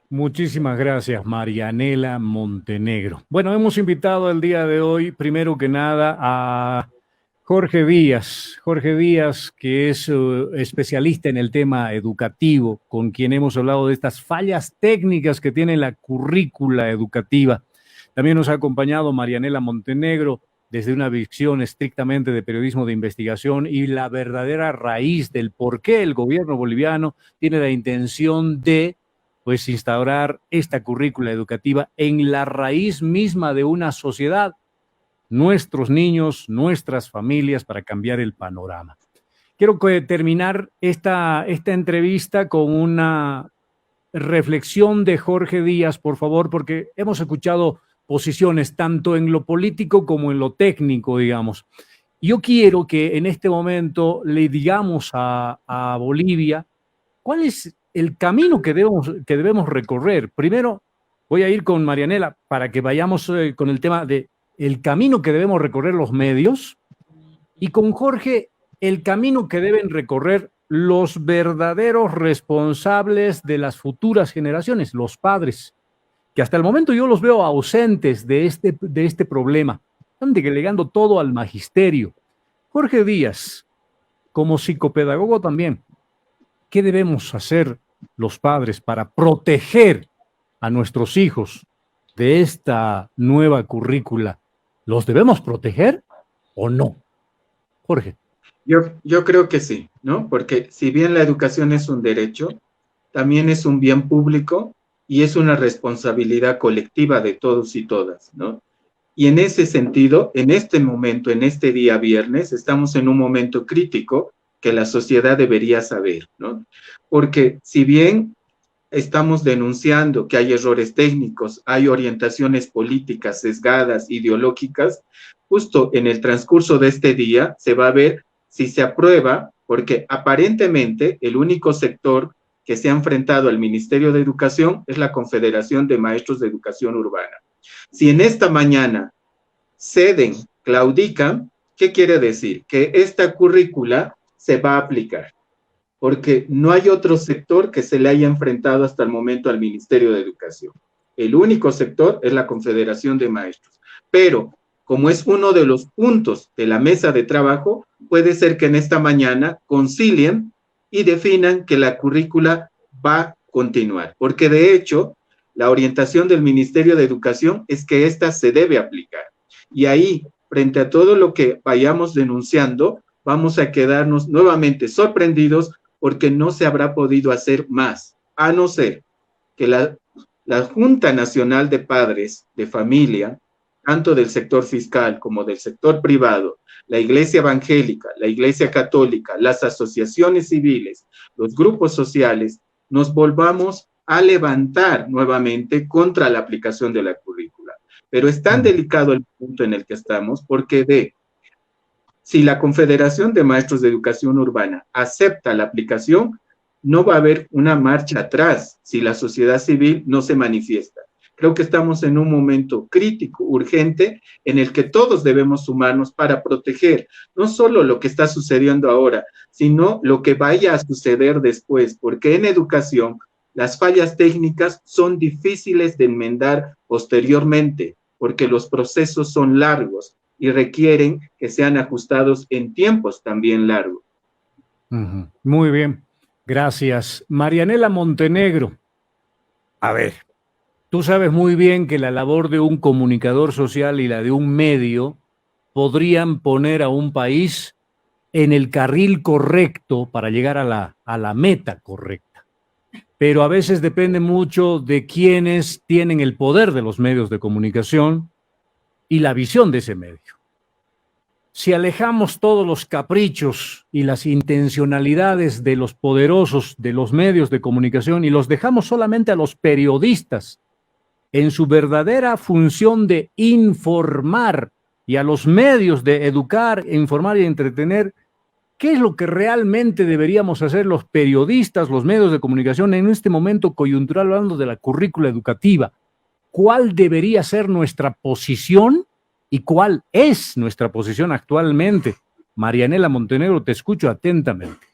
Muchísimas gracias, Marianela Montenegro. Bueno, hemos invitado el día de hoy, primero que nada, a Jorge Díaz, que es especialista en el tema educativo, con quien hemos hablado de estas fallas técnicas que tiene la currícula educativa. También nos ha acompañado Marianela Montenegro desde una visión estrictamente de periodismo de investigación y la verdadera raíz del por qué el gobierno boliviano tiene la intención de instaurar esta currícula educativa en la raíz misma de una sociedad, nuestros niños, nuestras familias, para cambiar el panorama. Quiero terminar esta entrevista con una reflexión de Jorge Díaz, por favor, porque hemos escuchado posiciones tanto en lo político como en lo técnico, digamos. Yo quiero que en este momento le digamos a Bolivia cuál es el camino que debemos recorrer. Primero, voy a ir con Marianela para que vayamos con el tema de el camino que debemos recorrer los medios y con Jorge el camino que deben recorrer los verdaderos responsables de las futuras generaciones, los padres, que hasta el momento yo los veo ausentes de este problema. Están delegando todo al magisterio. Jorge Díaz, como psicopedagogo también, ¿qué debemos hacer los padres para proteger a nuestros hijos de esta nueva currícula? ¿Los debemos proteger o no? Jorge. Yo creo que sí, ¿no? Porque si bien la educación es un derecho, también es un bien público y es una responsabilidad colectiva de todos y todas, ¿no? Y en ese sentido, en este momento, en este día viernes, estamos en un momento crítico que la sociedad debería saber, ¿no? Porque si bien estamos denunciando que hay errores técnicos, hay orientaciones políticas sesgadas, ideológicas, justo en el transcurso de este día se va a ver si se aprueba, porque aparentemente el único sector que se ha enfrentado al Ministerio de Educación es la Confederación de Maestros de Educación Urbana. Si en esta mañana ceden, claudican, ¿qué quiere decir? Que esta currícula se va a aplicar, porque no hay otro sector que se le haya enfrentado hasta el momento al Ministerio de Educación. El único sector es la Confederación de Maestros. Pero, como es uno de los puntos de la mesa de trabajo, puede ser que en esta mañana concilien y definan que la currícula va a continuar, porque de hecho, la orientación del Ministerio de Educación es que esta se debe aplicar. Y ahí, frente a todo lo que vayamos denunciando, vamos a quedarnos nuevamente sorprendidos porque no se habrá podido hacer más, a no ser que la Junta Nacional de Padres de Familia, tanto del sector fiscal como del sector privado, la Iglesia Evangélica, la Iglesia Católica, las asociaciones civiles, los grupos sociales, nos volvamos a levantar nuevamente contra la aplicación de la currícula. Pero es tan delicado el punto en el que estamos porque si la Confederación de Maestros de Educación Urbana acepta la aplicación, no va a haber una marcha atrás si la sociedad civil no se manifiesta. Creo que estamos en un momento crítico, urgente, en el que todos debemos sumarnos para proteger no solo lo que está sucediendo ahora, sino lo que vaya a suceder después, porque en educación las fallas técnicas son difíciles de enmendar posteriormente, porque los procesos son largos y requieren que sean ajustados en tiempos también largos. Muy bien, gracias. Marianela Montenegro, a ver, tú sabes muy bien que la labor de un comunicador social y la de un medio podrían poner a un país en el carril correcto para llegar a la meta correcta. Pero a veces depende mucho de quienes tienen el poder de los medios de comunicación y la visión de ese medio. Si alejamos todos los caprichos y las intencionalidades de los poderosos de los medios de comunicación y los dejamos solamente a los periodistas en su verdadera función de informar y a los medios de educar, informar y entretener, ¿qué es lo que realmente deberíamos hacer los periodistas, los medios de comunicación en este momento coyuntural hablando de la currícula educativa? ¿Cuál debería ser nuestra posición y cuál es nuestra posición actualmente? Marianela Montenegro, te escucho atentamente.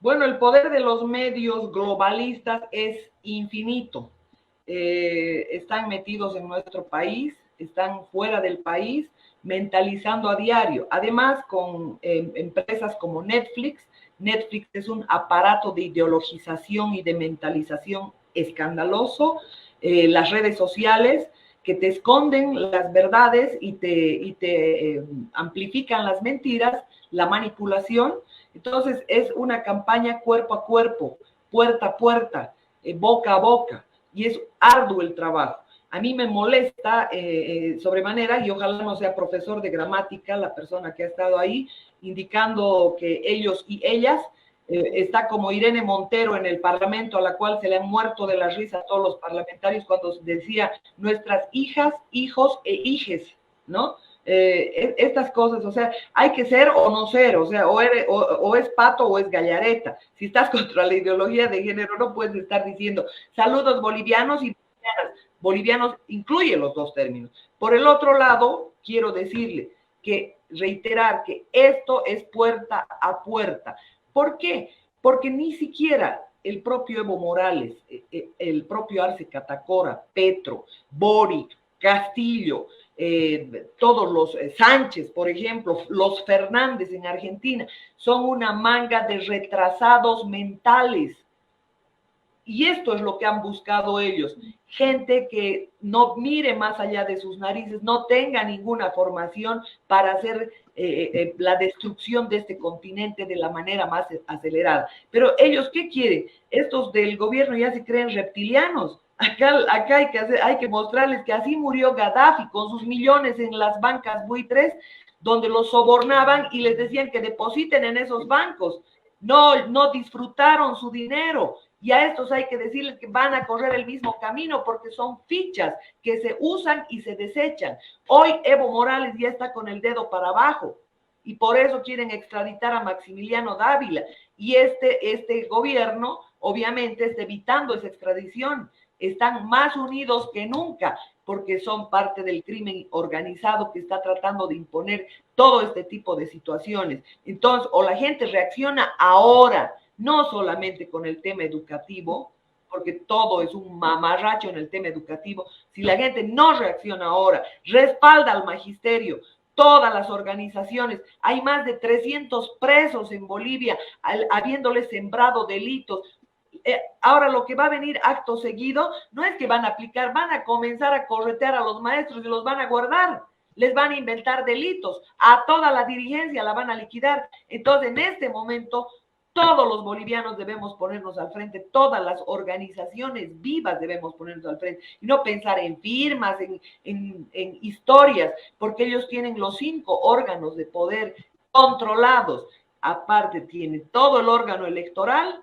Bueno, el poder de los medios globalistas es infinito. Están metidos en nuestro país, están fuera del país, mentalizando a diario. Además, con empresas como Netflix. Netflix es un aparato de ideologización y de mentalización escandaloso. Las redes sociales que te esconden las verdades y te amplifican las mentiras, la manipulación. Entonces, es una campaña cuerpo a cuerpo, puerta a puerta, boca a boca, y es arduo el trabajo. A mí me molesta sobremanera, y ojalá no sea profesor de gramática la persona que ha estado ahí, indicando que ellos y ellas, está como Irene Montero en el Parlamento, a la cual se le han muerto de la risa a todos los parlamentarios cuando decía nuestras hijas, hijos e hijes, ¿no? Estas cosas, o sea, hay que ser o no ser, o sea, o es pato o es gallareta. Si estás contra la ideología de género, no puedes estar diciendo saludos bolivianos y bolivianas. bolivianos incluye los dos términos. Por el otro lado, quiero decirle que reiterar que esto es puerta a puerta. ¿Por qué? Porque ni siquiera el propio Evo Morales, el propio Arce Catacora, Petro, Boric, Castillo, todos los Sánchez, por ejemplo, los Fernández en Argentina, son una manga de retrasados mentales. Y esto es lo que han buscado ellos. Gente que no mire más allá de sus narices, no tenga ninguna formación para hacer la destrucción de este continente de la manera más acelerada. Pero ellos, ¿qué quieren? Estos del gobierno ya se creen reptilianos. Acá hay que mostrarles que así murió Gaddafi con sus millones en las bancas buitres, donde los sobornaban y les decían que depositen en esos bancos. No disfrutaron su dinero. Y a estos hay que decirles que van a correr el mismo camino porque son fichas que se usan y se desechan. Hoy Evo Morales ya está con el dedo para abajo y por eso quieren extraditar a Maximiliano Dávila. Y este gobierno obviamente está evitando esa extradición. Están más unidos que nunca porque son parte del crimen organizado que está tratando de imponer todo este tipo de situaciones. Entonces, o la gente reacciona ahora, no solamente con el tema educativo, porque todo es un mamarracho en el tema educativo. Si la gente no reacciona ahora, respalda al magisterio, todas las organizaciones, hay más de 300 presos en Bolivia, habiéndoles sembrado delitos. Ahora lo que va a venir acto seguido, no es que van a aplicar, van a comenzar a corretear a los maestros y los van a guardar. Les van a inventar delitos, a toda la dirigencia la van a liquidar. Entonces, en este momento, todos los bolivianos debemos ponernos al frente, todas las organizaciones vivas debemos ponernos al frente y no pensar en firmas, en historias, porque ellos tienen los 5 órganos de poder controlados. Aparte tiene todo el órgano electoral,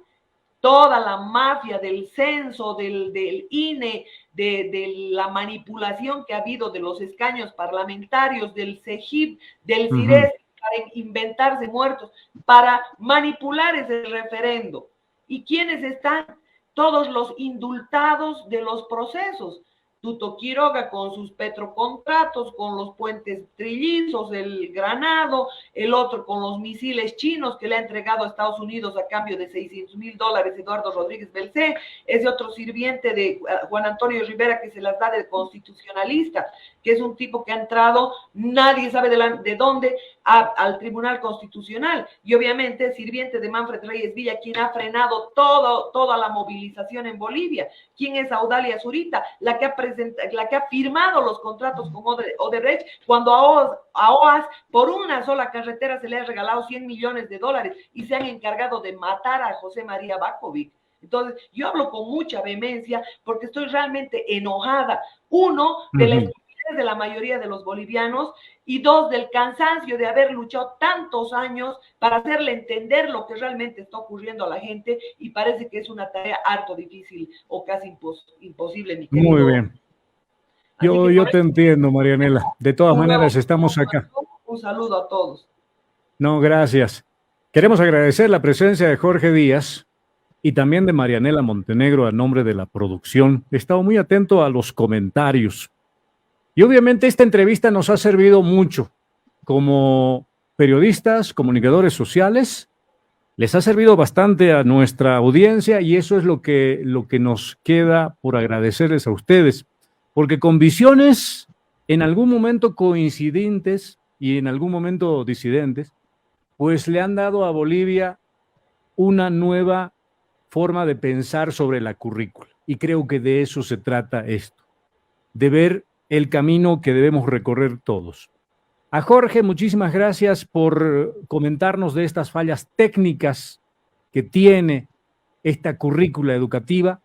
toda la mafia del censo, del INE, de la manipulación que ha habido de los escaños parlamentarios, del CEGIP, del CIRES, para inventarse muertos, para manipular ese referendo. ¿Y quiénes están? Todos los indultados de los procesos. Tuto Quiroga con sus petrocontratos, con los puentes trillizos, el Granado, el otro con los misiles chinos que le ha entregado a Estados Unidos a cambio de $600,000 Eduardo Rodríguez Belcé, ese otro sirviente de Juan Antonio Rivera que se las da de constitucionalista, que es un tipo que ha entrado, nadie sabe de dónde, al Tribunal Constitucional, y obviamente sirviente de Manfred Reyes Villa, quien ha frenado toda la movilización en Bolivia. ¿Quién es Audalia Zurita? La que ha firmado los contratos con Odebrecht, cuando a OAS por una sola carretera se le ha regalado $100 millones y se han encargado de matar a José María Bakovic. Entonces, yo hablo con mucha vehemencia porque estoy realmente enojada. Uno, de la estupidez de la mayoría de los bolivianos, y dos, del cansancio de haber luchado tantos años para hacerle entender lo que realmente está ocurriendo a la gente, y parece que es una tarea harto difícil o casi imposible, mi querido. Muy bien. Yo te entiendo, Marianela. De todas maneras, estamos acá. Un saludo a todos. No, gracias. Queremos agradecer la presencia de Jorge Díaz y también de Marianela Montenegro a nombre de la producción. He estado muy atento a los comentarios. Y obviamente esta entrevista nos ha servido mucho como periodistas, comunicadores sociales. Les ha servido bastante a nuestra audiencia y eso es lo que nos queda por agradecerles a ustedes. Porque con visiones en algún momento coincidentes y en algún momento disidentes, pues le han dado a Bolivia una nueva forma de pensar sobre la currícula. Y creo que de eso se trata esto, de ver el camino que debemos recorrer todos. A Jorge, muchísimas gracias por comentarnos de estas fallas técnicas que tiene esta currícula educativa.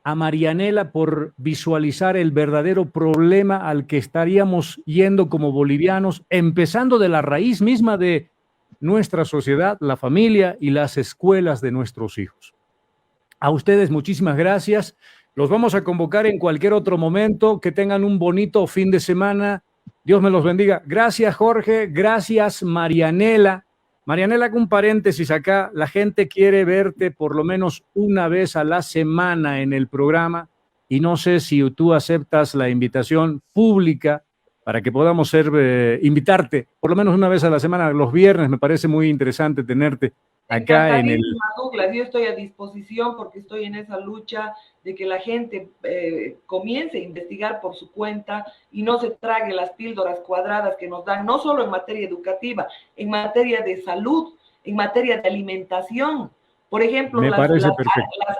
A Marianela por visualizar el verdadero problema al que estaríamos yendo como bolivianos, empezando de la raíz misma de nuestra sociedad, la familia y las escuelas de nuestros hijos. A ustedes muchísimas gracias. Los vamos a convocar en cualquier otro momento. Que tengan un bonito fin de semana. Dios me los bendiga. Gracias, Jorge. Gracias, Marianela. Marianela, un paréntesis acá. La gente quiere verte por lo menos una vez a la semana en el programa y no sé si tú aceptas la invitación pública para que podamos invitarte por lo menos una vez a la semana, los viernes. Me parece muy interesante tenerte acá en el... Douglas, yo estoy a disposición porque estoy en esa lucha de que la gente comience a investigar por su cuenta y no se trague las píldoras cuadradas que nos dan, no solo en materia educativa, en materia de salud, en materia de alimentación. Por ejemplo, las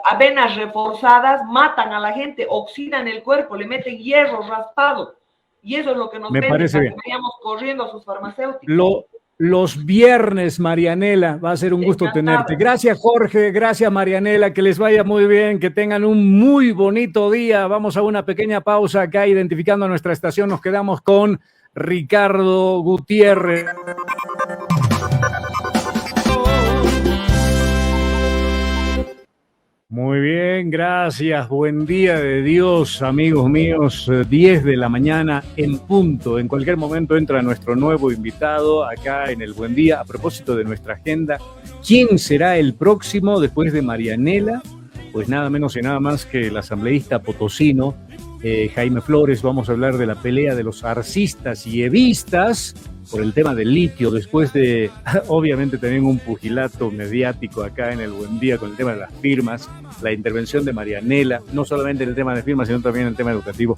avenas reforzadas matan a la gente, oxidan el cuerpo, le meten hierro raspado. Y eso es lo que nos venden para que vayamos corriendo a sus farmacéuticos. Los viernes, Marianela, va a ser un gusto tenerte. Gracias, Jorge, gracias, Marianela, que les vaya muy bien, que tengan un muy bonito día. Vamos a una pequeña pausa acá, identificando nuestra estación. Nos quedamos con Ricardo Gutiérrez. Muy bien, gracias. Buen día de Dios, amigos míos. 10 de la mañana en punto. En cualquier momento entra nuestro nuevo invitado acá en el Buen Día. A propósito de nuestra agenda, ¿quién será el próximo después de Marianela? Pues nada menos y nada más que el asambleísta potosino, Jaime Flores. Vamos a hablar de la pelea de los arcistas y evistas por el tema del litio, después de, obviamente, también un pugilato mediático acá en el Buen Día con el tema de las firmas, la intervención de Marianela, no solamente en el tema de firmas, sino también en el tema educativo.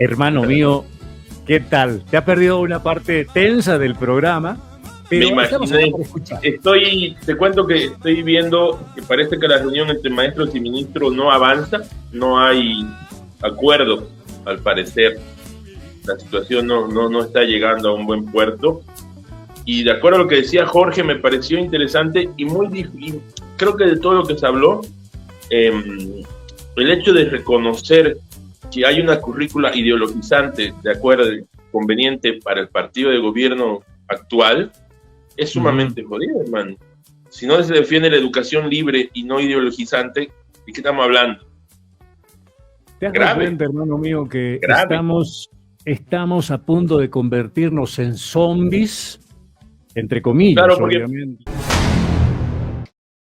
Hermano mío, ¿qué tal? ¿Te has perdido una parte tensa del programa? Pero me imaginé, te cuento que estoy viendo que parece que la reunión entre maestros y ministros no avanza, no hay acuerdo, al parecer. La situación no está llegando a un buen puerto. Y de acuerdo a lo que decía Jorge, me pareció interesante y creo que de todo lo que se habló, el hecho de reconocer que hay una currícula ideologizante, de acuerdo, conveniente para el partido de gobierno actual, es sumamente jodido, hermano. Si no se defiende la educación libre y no ideologizante, ¿de qué estamos hablando? ¿Te has dado cuenta, hermano mío, que estamos a punto de convertirnos en zombies? Entre comillas, claro, porque obviamente.